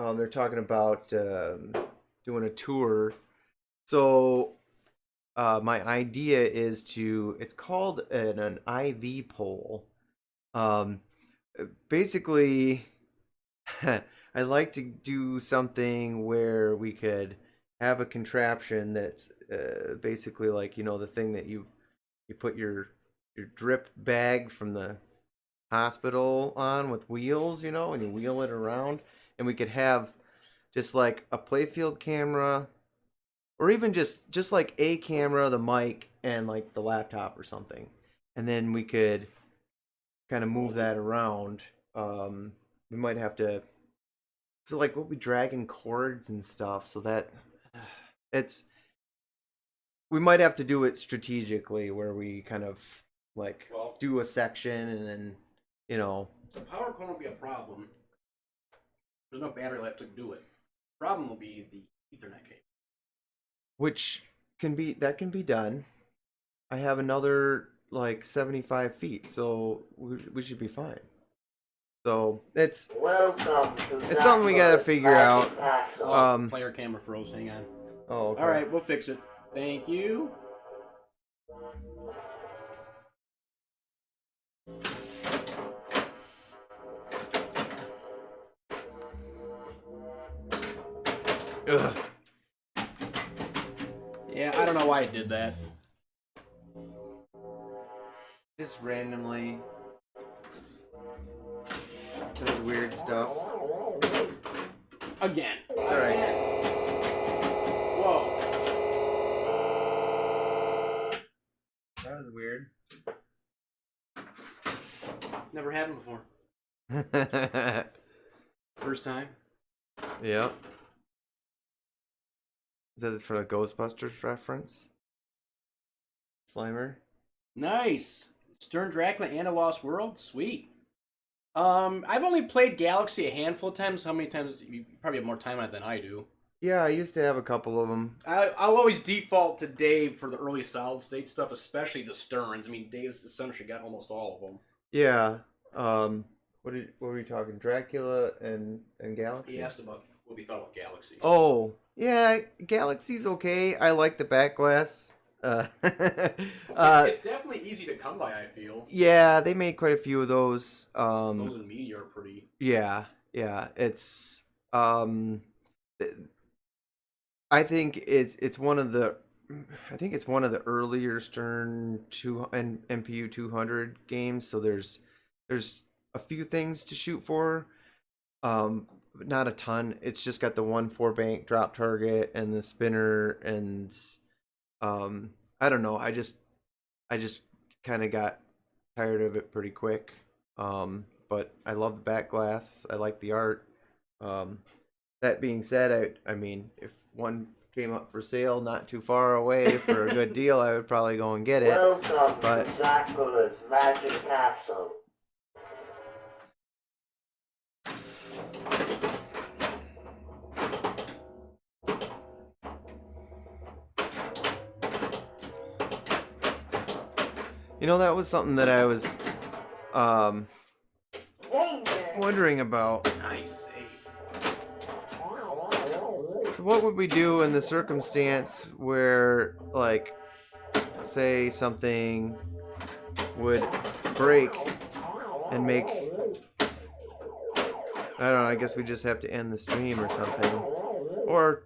they're talking about doing a tour. So, my idea is it's called an IV pole. Basically, I like to do something where we could have a contraption that's basically like, you know, the thing that you put your drip bag from the hospital on with wheels, you know, and you wheel it around, and we could have just like a playfield camera, or even just like a camera, the mic, and like the laptop or something, and then we could kind of move that around. We might have to, so like we'll be dragging cords and stuff, so that we might have to do it strategically, where we kind of like Well, do a section and then, you know. the power cord won't be a problem. There's no battery left to do it. Problem will be the Ethernet cable. Which can be done. I have another like 75 feet, so we should be fine. So it's Welcome to something we gotta Zaccaria figure Magic out. Castle. Player camera froze. Hang on. Oh, okay. All right, we'll fix it. Thank you. Ugh. Yeah, I don't know why I did that. Just randomly does weird stuff. Again. It's alright. Whoa. was weird. Never happened before. First time. Yep. Is that for a Ghostbusters reference? Slimer? Nice. Stern Dracula and a Lost World? Sweet. I've only played Galaxy a handful of times. How many times? You probably have more time on it than I do. Yeah, I used to have a couple of them. I'll always default to Dave for the early solid state stuff, especially the Sterns. I mean, Dave's essentially got almost all of them. Yeah. What were we talking? Dracula and Galaxy? He asked about what we thought about Galaxy. Oh, yeah, Galaxy's okay. I like the back glass. It's definitely easy to come by, I feel. Yeah, they made quite a few of those. Those in media are pretty. Yeah. It's I think it's one of the earlier Stern and MPU 200 games. So there's a few things to shoot for, but not a ton. It's just got the 1-4 bank drop target and the spinner, and I don't know. I just kind of got tired of it pretty quick. But I love the back glass. I like the art. That being said, I mean, if one came up for sale not too far away for a good deal, I would probably go and get it. Welcome But to Zaccaria's Magic Castle. you know, that was something that I was wondering about. Nice save. So what would we do in the circumstance where, like, say something would break and make, I don't know, I guess we just have to end the stream or something, or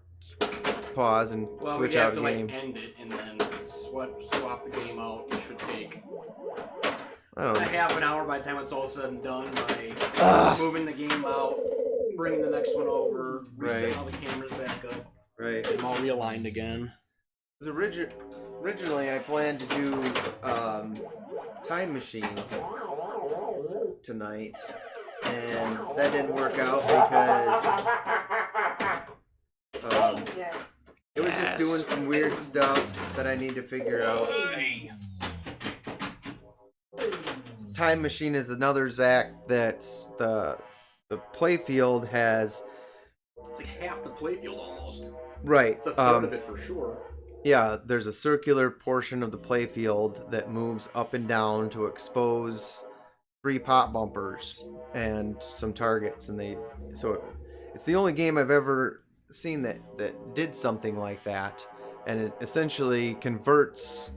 pause and switch we'd have out to a game. like end it and then swap the game out, which would take I don't a know. half an hour by the time it's all said and done by moving the game out, bringing the next one over, resetting Right. all the cameras back up, Right. get them all realigned again. Because originally I planned to do Time Machine tonight, and that didn't work out because it was just doing some weird stuff that I need to figure out. Time Machine is another Zac that's the playfield has It's like half the playfield almost. right. It's a third of it for sure. Yeah, there's a circular portion of the playfield that moves up and down to expose 3 pop bumpers and some targets, and it's the only game I've ever seen that did something like that, and it essentially converts.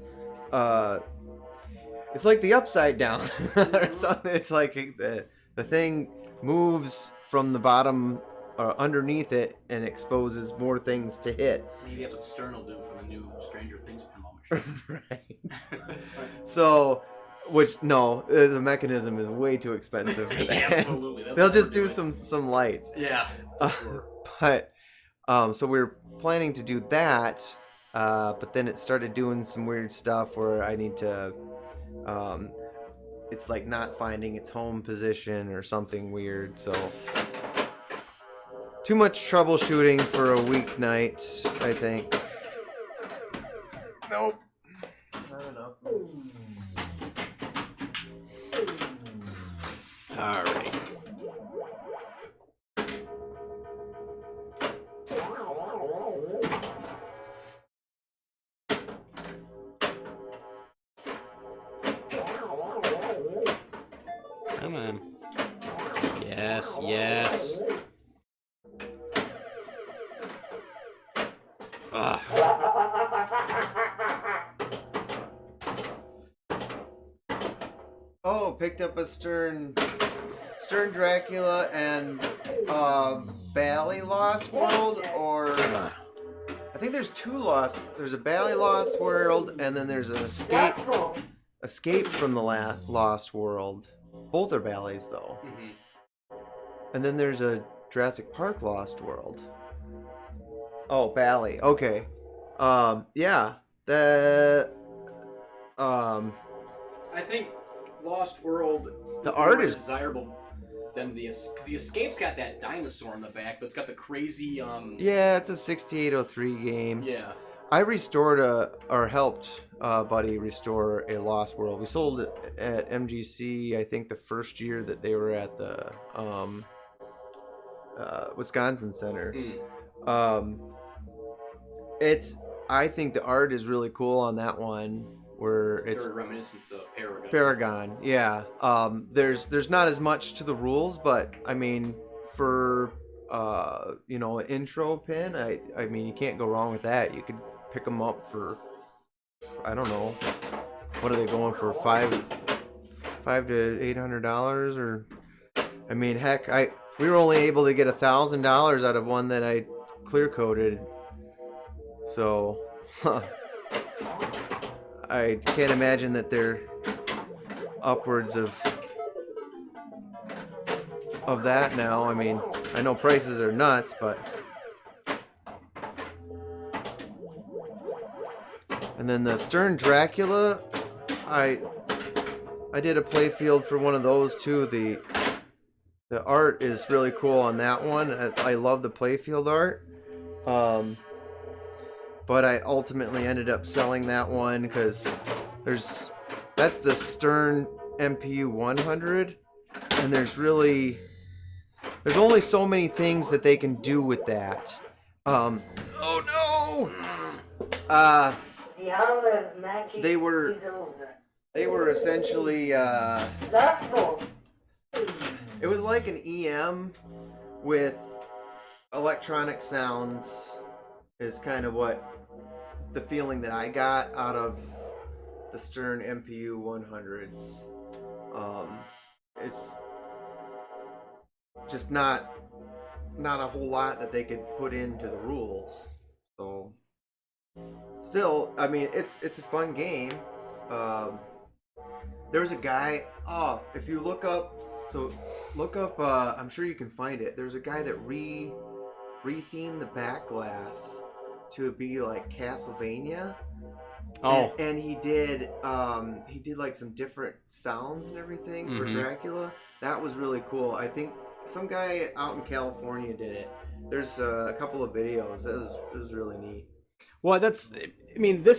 It's like the Upside Down or something. It's like the thing moves from the bottom underneath it and exposes more things to hit. Maybe that's what Stern will do for the new Stranger Things pinball machine. Right. So, the mechanism is way too expensive for that. Absolutely. That's They'll what just we're do doing. some lights. Yeah, for sure. But so we're planning to do that, but then it started doing some weird stuff where I need to it's like not finding its home position or something weird. So too much troubleshooting for a weeknight, I think. Nope. Not enough. All right. Come on. Yes, yes. Ah. Oh, picked up a Stern Dracula and Bally Lost World, or I think there's 2 Lost. There's a Bally Lost World, and then there's an Escape from the Lost World. Both are Ballys though. Mhm. And then there's a Jurassic Park Lost World. Oh, Bally. Okay. Yeah. The I think Lost World. The is art more is- desirable than because the Escape's got that dinosaur in the back that's got the crazy Yeah, it's a 6803 game. Yeah. I restored or helped buddy restore a Lost World. We sold it at MGC, I think the first year that they were at the Wisconsin Center. I think the art is really cool on that one, where it's very reminiscent of Paragon. Paragon. Yeah. There's not as much to the rules, but I mean, for an intro pin, I mean, you can't go wrong with that. You could pick them up for, I don't know, what are they going for, $500 to $800, or I mean, heck, we were only able to get $1,000 out of one that I clear coated, so I can't imagine that they're upwards of that now. I mean, I know prices are nuts, but and then the Stern Dracula, I did a playfield for one of those too. The art is really cool on that one. I love the playfield art. But I ultimately ended up selling that one because that's the Stern MPU 100, and there's only so many things that they can do with that. Oh no! The hour of magic They were- is over. They were essentially That's all. it was like an EM with electronic sounds, is kind of what the feeling that I got out of the Stern MPU 100s. It's just not a whole lot that they could put into the rules. So still, I mean, it's a fun game. There's a guy, if you look up, I'm sure you can find it. There's a guy that re-themed the back glass to be like Castlevania. Oh. And he did like some different sounds and everything for Dracula. That was really cool. I think some guy out in California did it. There's a couple of videos. It was really neat. Well, this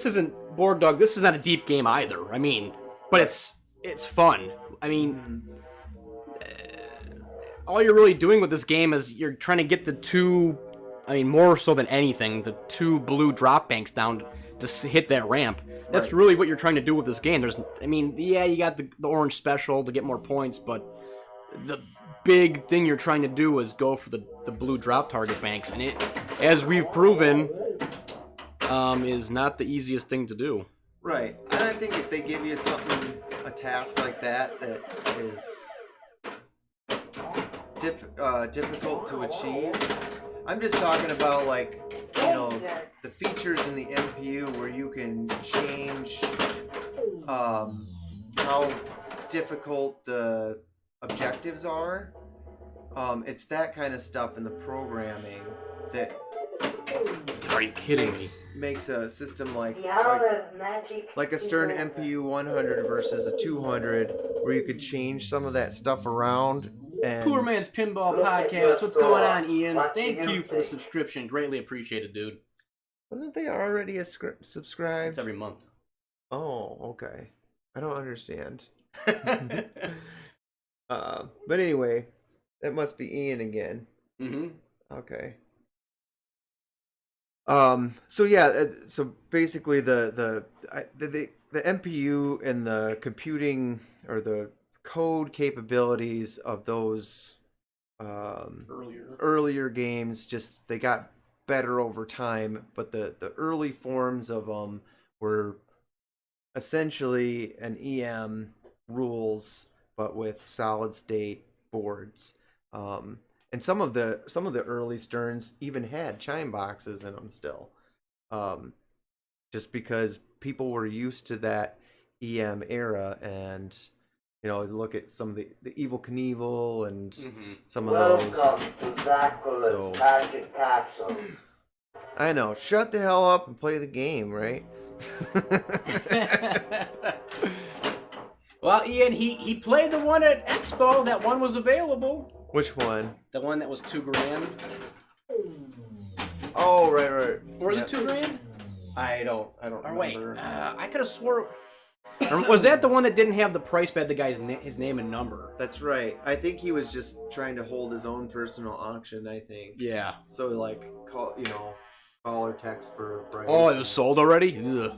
isn't Board Dog. This is not a deep game either. I mean, but it's fun. I mean, all you're really doing with this game is you're trying to get the two, I mean, more so than anything, the two blue drop banks down to hit that ramp. That's Right. really what you're trying to do with this game. You got the orange special to get more points, but the big thing you're trying to do is go for the blue drop target banks, and it, as we've proven, is not the easiest thing to do. Right. And I think if they give you a task like that is difficult to achieve. I'm just talking about, like, the features in the MPU where you can change how difficult the objectives are. It's that kind of stuff in the programming that Are you kidding me? makes a system like The hour of magic a is Stern over. MPU 100 versus a 200, where you could change some of that stuff around. And Poor Man's Pinball Podcast. What's going on, Ian? Thank you for the subscription. Greatly appreciated, dude. wasn't they already subscribed? It's every month. Oh, okay. I don't understand. But anyway, that must be Ian again. Okay. So yeah, so basically the MPU and the computing or the code capabilities of those earlier games, just they got better over time, but the early forms of them were essentially an EM rules but with solid state boards. And some of the early Sterns even had chime boxes in them still, just because people were used to that EM era. And look at some of the Evil Knievel and some of those. Welcome to Zaccara's Magic Castle. I know. Shut the hell up and play the game, right? Well, Ian, he played the one at Expo. That one was available. Which one? The one that was $2,000. Oh, right. Or was it $2,000? I don't Or wait, remember. I could have swore. Or was that the one that didn't have the price but had the guy's his name and number? That's right. I think he was just trying to hold his own personal auction, I think. Yeah. So, like, call or text for a price. Oh, it was sold already? Ugh.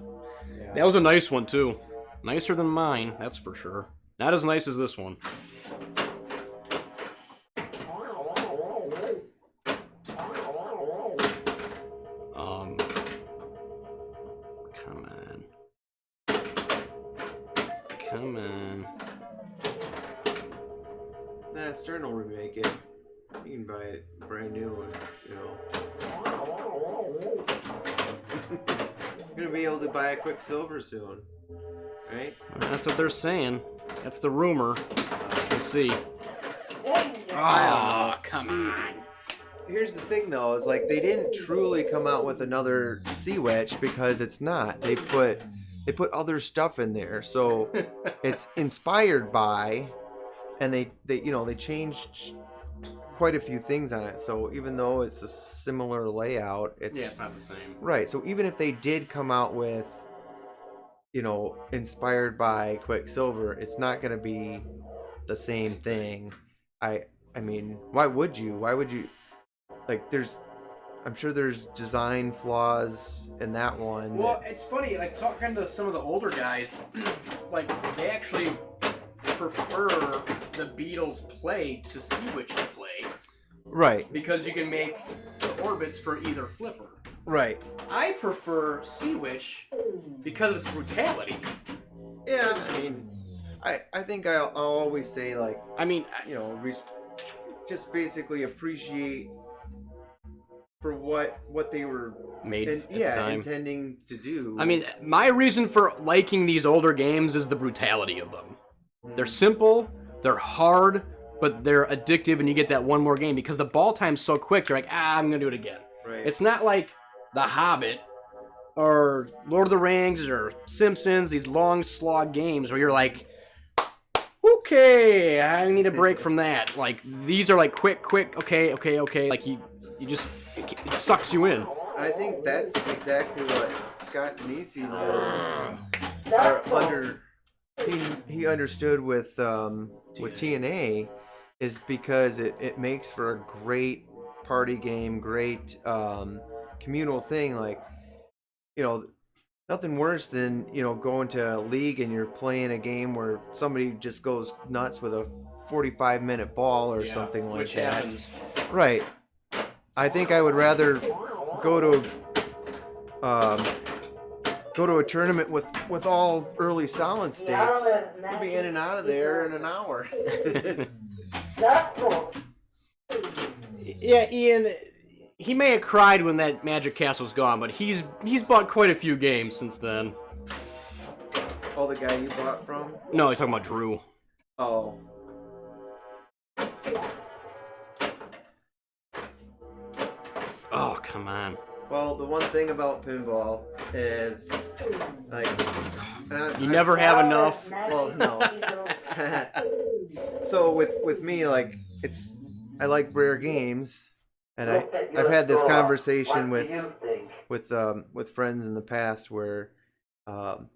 Yeah. That was a nice one, too. Nicer than mine, that's for sure. Not as nice as this one. Come on. Come on. Nah, Stern will remake it. You can buy it brand new, You're gonna be able to buy a Quicksilver soon, right? That's what they're saying. That's the rumor. We'll see. Oh, come on. Here's the thing, though, is like they didn't truly come out with another Sea Witch because it's not. They put other stuff in there, so it's inspired by, and they changed quite a few things on it. So even though it's a similar layout, it's not the same. Right. So even if they did come out with, inspired by Quicksilver, it's not going to be the same thing. I mean, why would you? Like, I'm sure there's design flaws in that one. Well, it's funny, like, talking to some of the older guys, like, they actually prefer the Beatles play to Sea Witch to play. Right. Because you can make the orbits for either flipper. Right. I prefer Sea Witch because of its brutality. Yeah, I mean, I think I'll always say, like, I mean, just basically appreciate for what they were made at the time. Intending to do. I mean, my reason for liking these older games is the brutality of them. They're simple, they're hard, but they're addictive, and you get that one more game because the ball time's so quick. You're like, I'm gonna do it again. Right. It's not like The Hobbit or Lord of the Rings or Simpsons. These long slog games where you're like, okay, I need a break from that. Like, these are like quick, okay. Like, you just, it sucks you in. I think that's exactly what Scott Nisi he understood with TNA is because it makes for a great party game, great communal thing. Like, nothing worse than going to a league and you're playing a game where somebody just goes nuts with a 45-minute ball or something like which that. happens. Right. I think I would rather go to a tournament with all early solid states. You'll be in and out of there in an hour. Yeah, Ian, he may have cried when that Magic Castle's gone, but he's bought quite a few games since then. Oh, the guy you bought from? No, he's talking about Drew. Oh. Oh, come on. Well, the one thing about pinball is, like, You never have enough. Well, no. So with me, like, I like rare games, and I've had this conversation with friends in the past where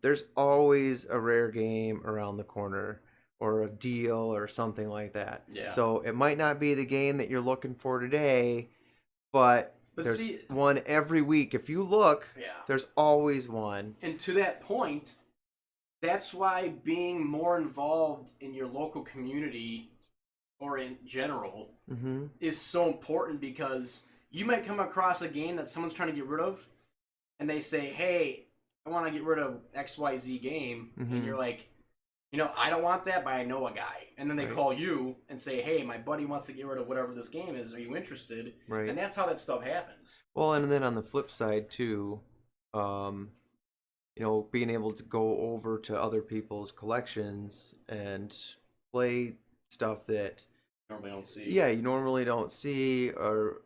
there's always a rare game around the corner or a deal or something like that. Yeah. So it might not be the game that you're looking for today, but there's one every week. If you look, there's always one. And to that point, that's why being more involved in your local community or in general is so important, because you might come across a game that someone's trying to get rid of and they say, hey, I want to get rid of XYZ game. And you're like, I don't want that, but I know a guy. And then they call you and say, hey, my buddy wants to get rid of whatever this game is. Are you interested? Right. And that's how that stuff happens. Well, and then on the flip side, too, being able to go over to other people's collections and play stuff that Normally don't see. Yeah, you normally don't see, or,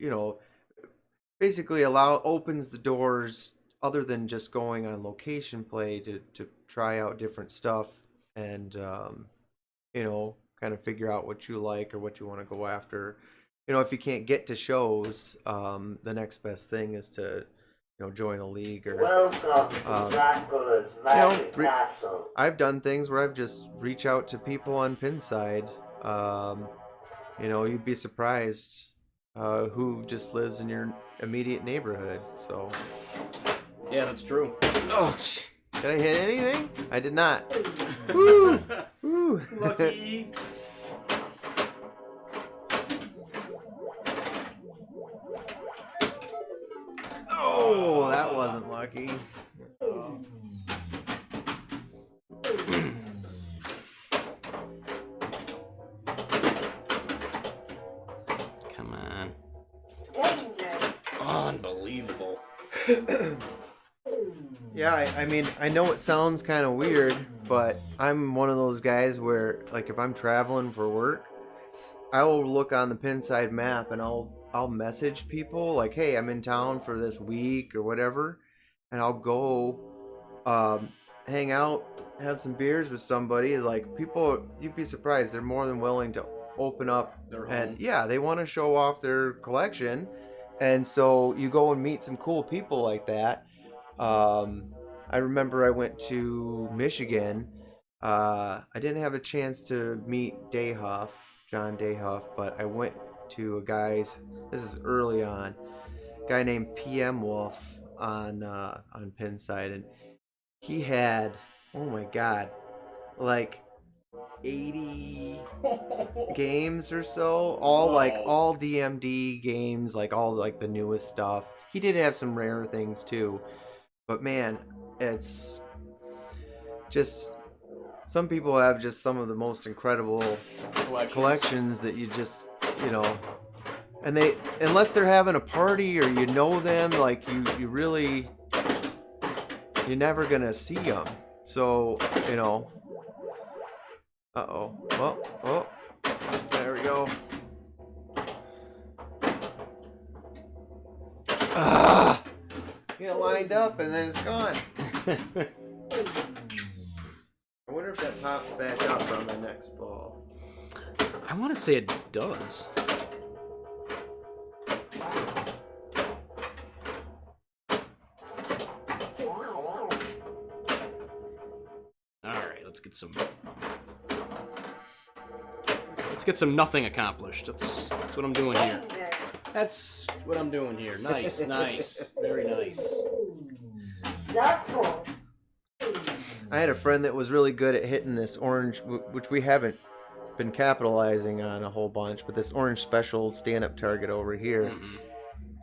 basically opens the doors other than just going on location play to try out different stuff and kind of figure out what you like or what you want to go after. If you can't get to shows, the next best thing is to join a league or Welcome to Zaccaria's Magic Castle. I've done things where I've just reach out to people on Pinside. You'd be surprised who just lives in your immediate neighborhood. So Yeah, that's true. oh, did I hit anything? I did not. Woo! Woo! Lucky. Oh, that wasn't lucky. Come on. Danger. Unbelievable. Yeah, I mean, I know it sounds kind of weird, but I'm one of those guys where, like, if I'm traveling for work, I will look on the Pinside map and I'll message people like, hey, I'm in town for this week or whatever, and I'll go hang out, have some beers with somebody. Like, people, you'd be surprised, they're more than willing to open up Their home. and yeah, they want to show off their collection, and so you go and meet some cool people like that. I remember I went to Michigan. I didn't have a chance to meet John Dayhoff, but I went to a guy's. This is early on. A guy named PM Wolf on Pinside, and he had, oh my god, like 80 games or so, all DMD games, like all like the newest stuff. He did have some rare things too, but man, it's just, some people have just some of the most incredible collections that you just, and they, unless they're having a party or them, like you really, you're never gonna see them. So oh, there we go. Get lined up and then it's gone. I wonder if that pops back up on the next ball. I want to say it does. Alright, let's get some nothing accomplished. That's what I'm doing here. That's what I'm doing here. Nice, nice. Very nice. I had a friend that was really good at hitting this orange, which we haven't been capitalizing on a whole bunch, but this orange special stand-up target over here,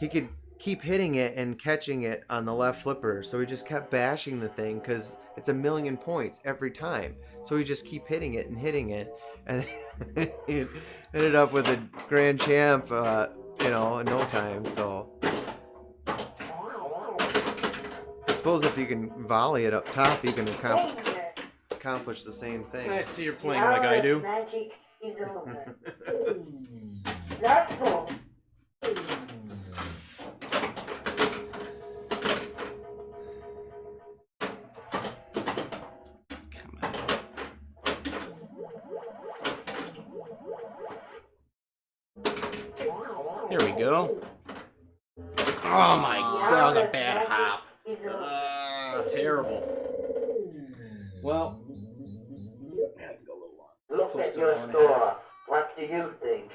he could keep hitting it and catching it on the left flipper, so he just kept bashing the thing because it's 1,000,000 points every time. So he just keep hitting it, and he ended up with a grand champ, in no time. So I suppose if you can volley it up top, you can accomplish the same thing. I see you're playing like I do. Magic is over. That's all. Come on. There we go. Oh my, that was a bad hop. Terrible. Well, I can go a little long. Look Close at to your an hour and a half. score. What do you think?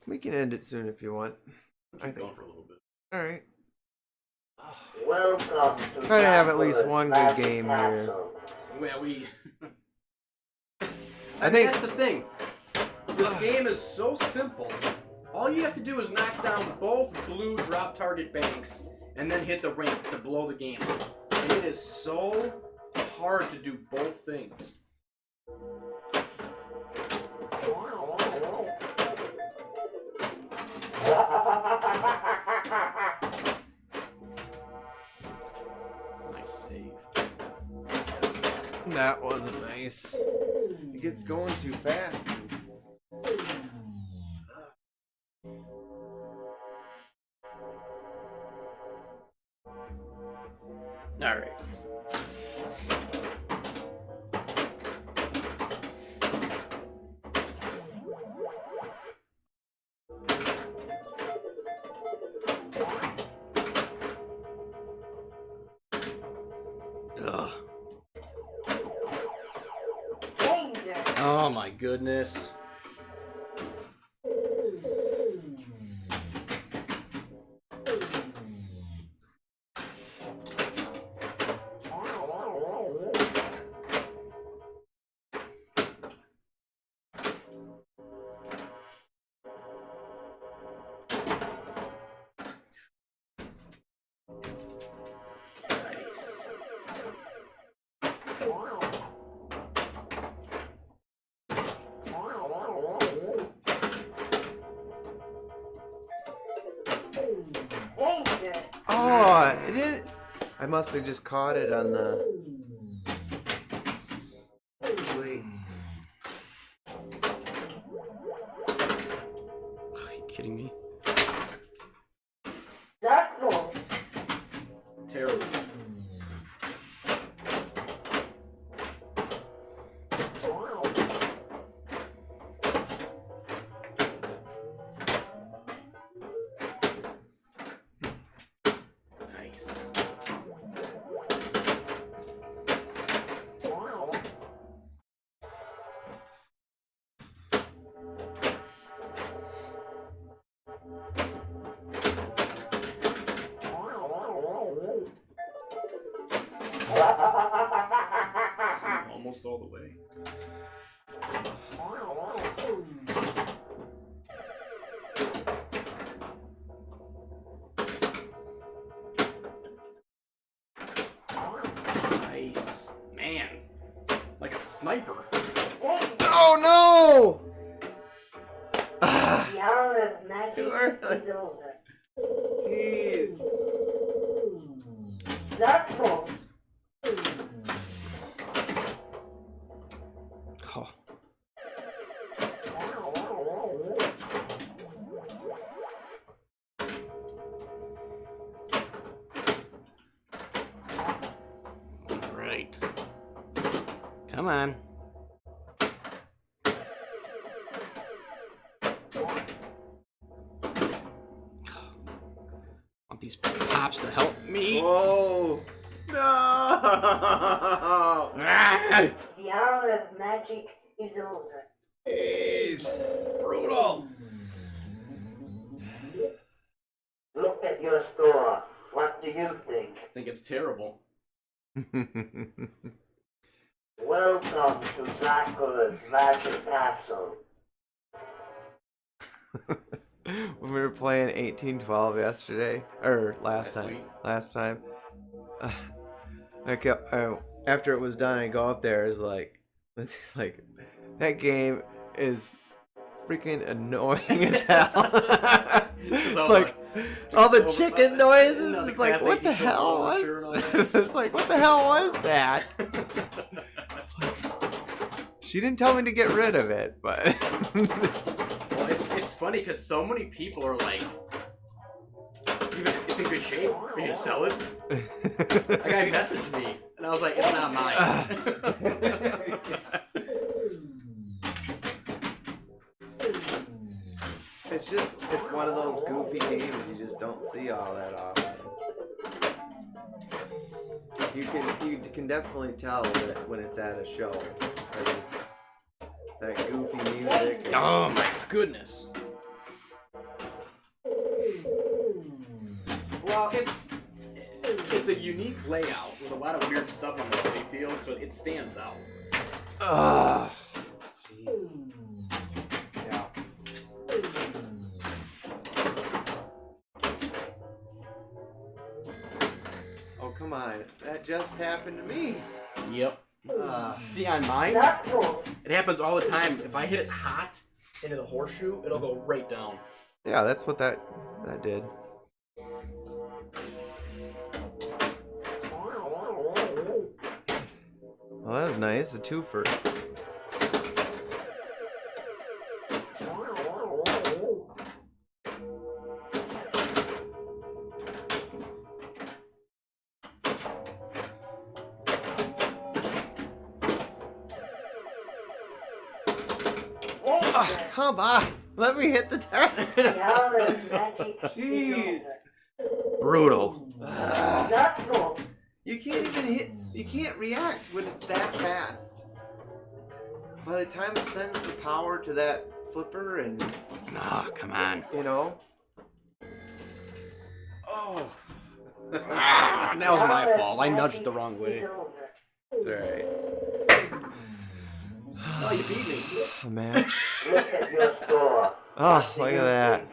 We can end it soon if you want. Keep going for a little bit. All right. Welcome to Try to have at least Zaccaria's one good Magic game here. Castle. Well, I think that's the thing. This game is so simple. All you have to do is knock down both blue drop target banks and then hit the ramp to blow the game up. And it is so hard to do both things. Nice save. That wasn't nice. It gets going too fast. All right. Ugh. Danger. Oh my goodness. Nice. Danger. Oh, it didn't. I must have just caught it on the. Wait. Are you kidding me? Zaccaria. Terrible. Nice. Almost all the way. Nice. Man. Like a sniper. Oh no! Ah, The hour of magic too early. is over. Jeez. Zaccaria. Oh. Right. Come on. Want these pops to help me? Whoa! No! Ah! The hour of magic is over. Jeez. Brutal. Look at your score. What do you think? I think it's terrible. Welcome to Zaccaria's Magic Castle. When we were playing 1812 yesterday, or last Last week. time, I kept, after it was done, I go up there. It's like that game is freaking annoying as hell. It's like all the chicken noises. It's like, what the hell was? It's like, what the hell was that? She didn't tell me to get rid of it, but. Well, it's funny because so many people are like, it's in good shape. Are you gonna sell it? A guy messaged me, and I was like, it's not mine. It's one of those goofy games you just don't see all that often. You can definitely tell that when it's at a show. Like it's that goofy music. Oh my goodness. Well, it's a unique layout with a lot of weird stuff on the playfield, so it stands out. Ugh. Jeez. Yeah. Oh, come on. That just happened to me. Yep. See, on mine, it happens all the time. If I hit it hot into the horseshoe, it'll go right down. Yeah, that's what that did. Well, that was nice. A twofer. Oh, come on. Let me hit the target. The hour of magic Jeez. is over. Brutal. Zaccaria. You can't even hit. You can't react when it's that fast. By the time it sends the power to that flipper and... Oh, come on. You know? Oh. That was my fault. I nudged the wrong way. It's alright. Oh, you beat me. A match. Look at your score. Oh, look at that. I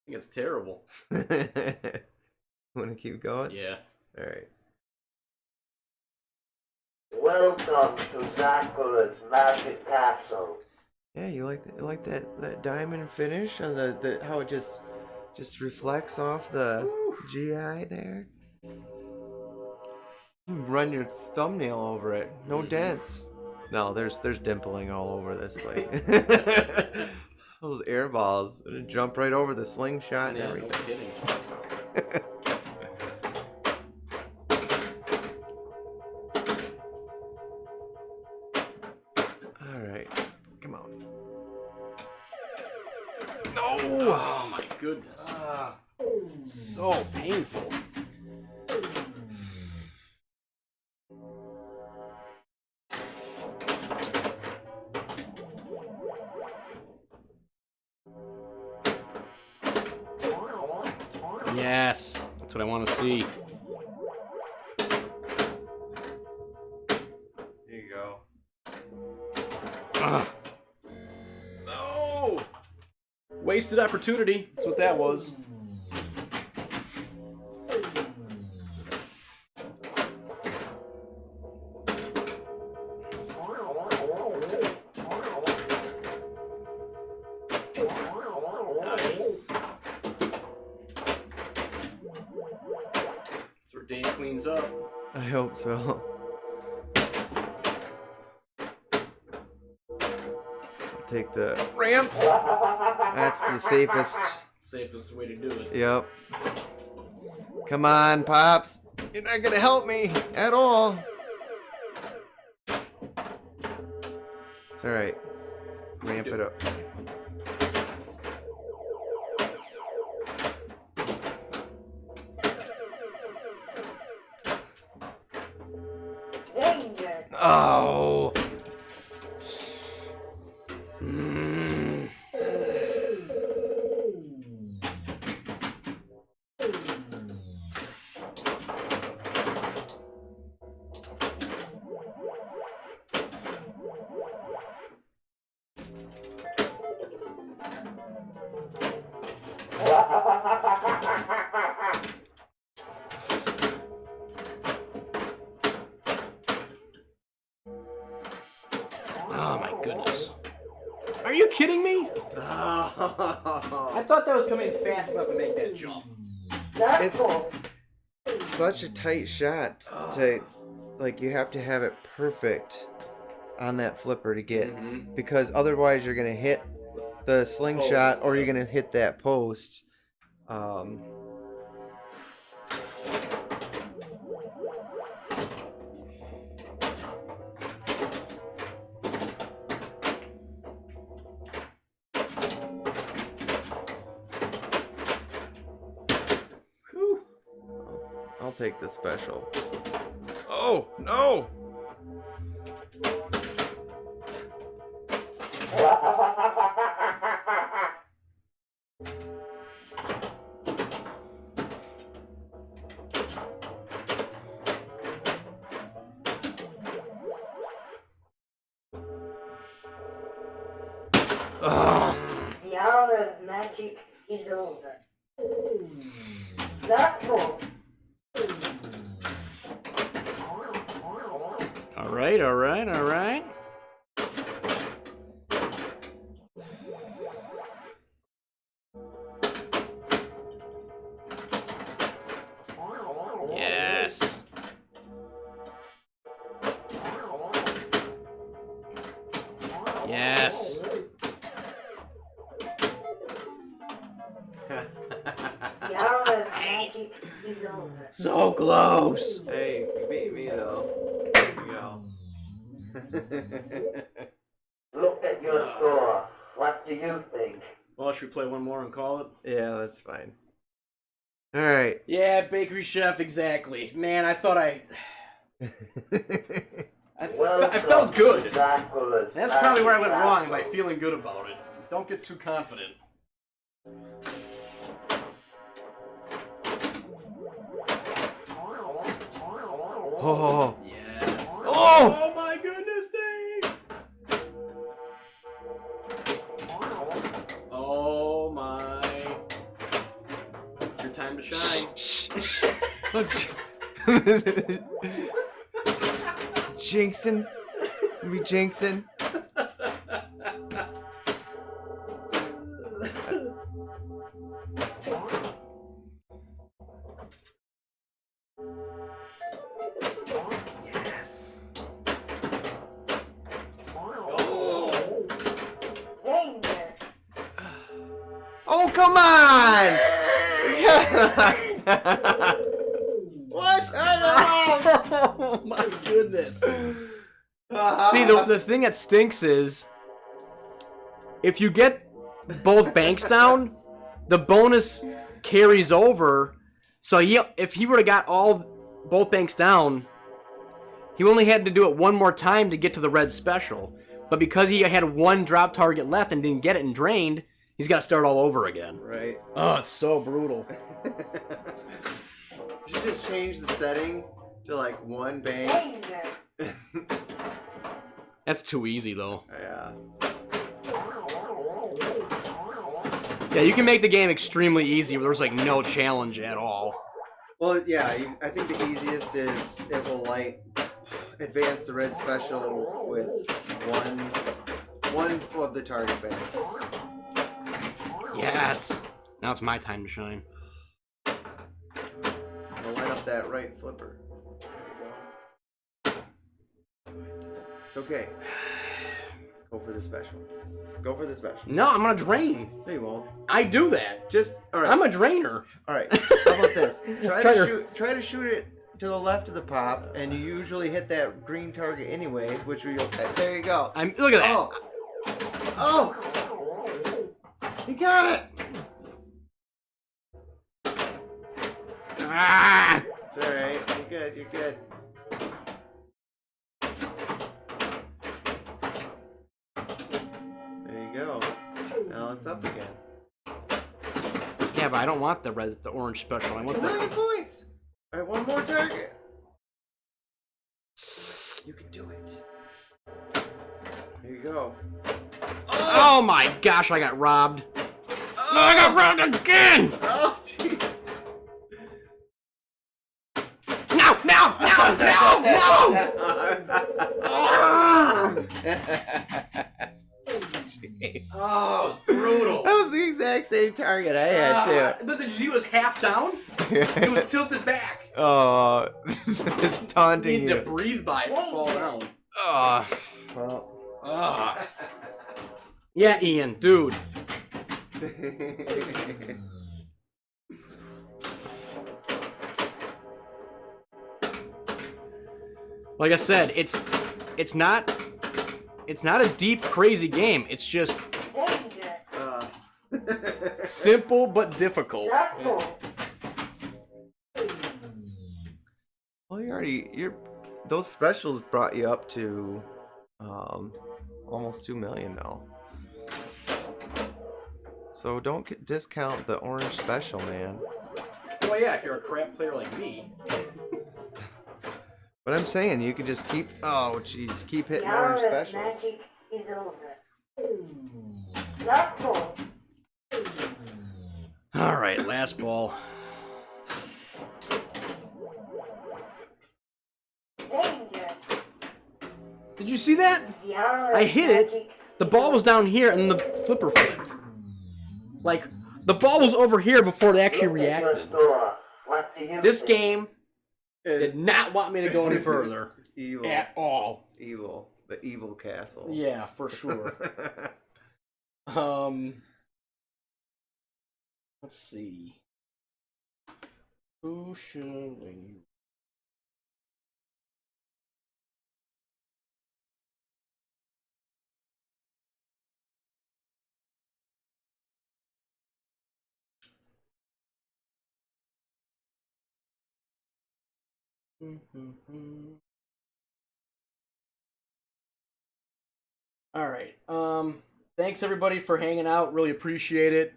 think it's terrible. Want to keep going? Yeah. Alright. Welcome to Zaccaria's Magic Castle. Yeah, you like that diamond finish on the how it just reflects off the GI there. Run your thumbnail over it. No dents. No, there's dimpling all over this place. Those air balls jump right over the slingshot and Yeah, no everything. kidding. All right, come on. No! Oh my goodness. So painful. Yes, that's what I want to see. Here you go. Ugh. No! Wasted opportunity. That's what that was. Nice. That's where Dane cleans up. I hope so. I'll take the ramp. That's the safest. Safest way to do it. Yep. Come on, Pops. You're not gonna help me at all. It's alright. Ramp it up. Danger. Oh. Mm. Oh my goodness. Are you kidding me? I thought that was coming fast enough to make that jump. That's It's such a tight shot to, like, you have to have it perfect on that flipper to get, because otherwise you're gonna hit the slingshot or you're gonna hit that post. Whew. I'll take the special. Oh no! Ugh. The hour of magic is over. That's all. All right, all right, all right. Yes. Yes. The hour of magic is over. So close. Hey, you beat me though. There you go. Look at your score. What do you think? Well, should we play one more and call it? Yeah, that's fine. All right. Yeah, bakery chef, exactly. Man, I thought I I felt good. Zaccaria, That's probably where I went wrong by feeling good about it. Don't get too confident. Oh. Yes. Oh! Oh my goodness, Dave! Oh my. It's your time to shine. Jinxing. We jinxing. Yes. Oh, come on! What? Oh my goodness. See, the thing that stinks is if you get both banks down, the bonus carries over. So if he would have got both banks down, he only had to do it one more time to get to the red special. But because he had one drop target left and didn't get it and drained, he's got to start all over again. Right. Oh, it's so brutal. You should just change the setting to like one bank. That's too easy, though. Yeah. Yeah, you can make the game extremely easy where there's like no challenge at all. Well, yeah, I think the easiest is it will advance the red special with one of the target banks. Yes. Now it's my time to shine. I'll line up that right flipper. There you go. It's okay. Go for the special. Go for the special. No, I'm gonna drain. No, you won't. I do that. Just all right. I'm a drainer. All right. How about this? Try to shoot it to the left of the pop, and you usually hit that green target anyway, which we. There you go. Look at that. Oh. He got it. Ah! It's all right. You're good. You're good. There you go. Now it's up again. Yeah, but I don't want the orange special. I want the 9 points. All right, one more target. You can do it. There you go. Oh my gosh, I got robbed. Oh, I got robbed again! Oh, jeez. No! Oh, brutal. That was the exact same target I had too. But did you see it was half down? It was tilted back. Oh, it's You taunting need to you. breathe by it to fall down. Well. Yeah, Ian, dude. Like I said, it's not a deep, crazy game. It's just simple but difficult. Well, those specials brought you up to almost 2 million now. So don't discount the orange special, man. Well, yeah, if you're a crap player like me. But I'm saying you could just keep keep hitting orange specials. All right, last ball. Did you see that? I hit it. The ball was down here, and the flipper flipped. Like, the ball was over here before it actually reacted. This game did not want me to go any further. It's evil. At all. It's evil. The evil castle. Yeah, for sure. Let's see. Who should we... All right. Thanks everybody for hanging out. Really appreciate it.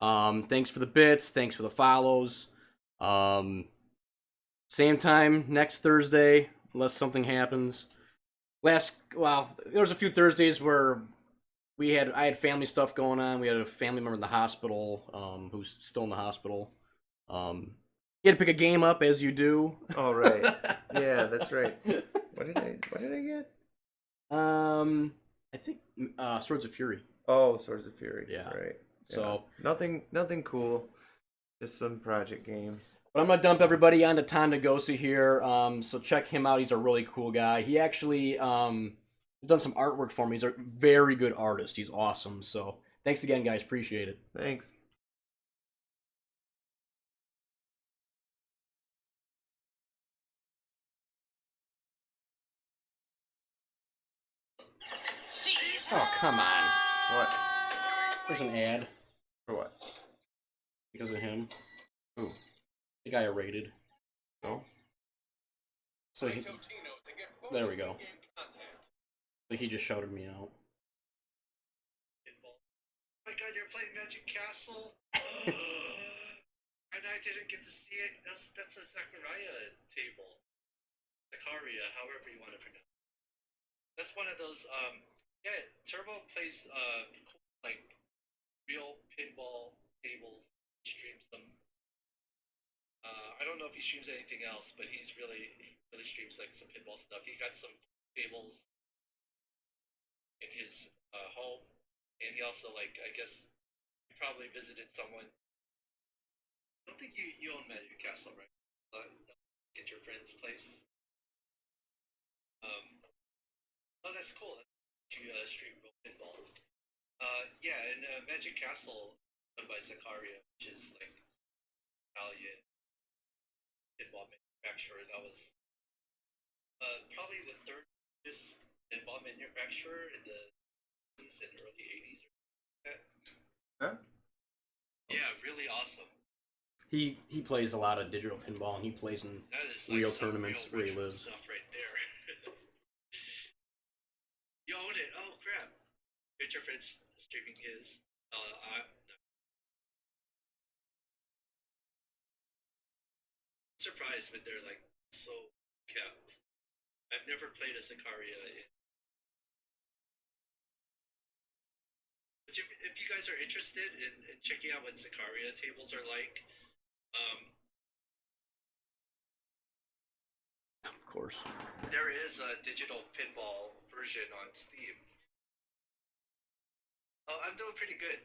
Thanks for the bits. Thanks for the follows. Um, Same time next Thursday, unless something happens. There was a few Thursdays where I had family stuff going on. We had a family member in the hospital, who's still in the hospital. You had to pick a game up as you do. All right. Yeah, that's right. What did I get? I think Swords of Fury. Oh, Swords of Fury. Yeah. Right. So nothing cool. Just some project games. but I'm gonna dump everybody onto Tandagosa here. So check him out. He's a really cool guy. He actually has done some artwork for me. He's a very good artist. He's awesome. So thanks again, guys. Appreciate it. Thanks. Oh come on. What? There's an ad For what? because of him. Ooh. The guy I rated. Oh. So there we go. So he just shouted me out. Oh my god, you're playing Magic Castle? And I didn't get to see it. That's a Zaccaria table. Zaccaria, however you want to pronounce it. That's one of those, yeah, Turbo plays, like, real pinball tables, streams them. I don't know if he streams anything else, but he really streams, like, some pinball stuff. He got some tables in his, home, and he also, like, I guess, he probably visited someone. I don't think you own Magic Castle, right? Get your friend's place. Oh, that's cool. You stream real pinball. Yeah, and Magic Castle done by Zaccaria, which is like Italian pinball manufacturer. That was probably the third biggest pinball manufacturer in the 70s and early 80s. Huh? Yeah, really awesome. He plays a lot of digital pinball and he plays in That is real some tournaments real where he retro lives. stuff right there. You own it. Oh crap! Get your friend's streaming his. I'm surprised when they're like so kept. I've never played a Zaccaria. But if you guys are interested in checking out what Zaccaria tables are like, Of course. there is a digital pinball version on Steam. Oh, I'm doing pretty good.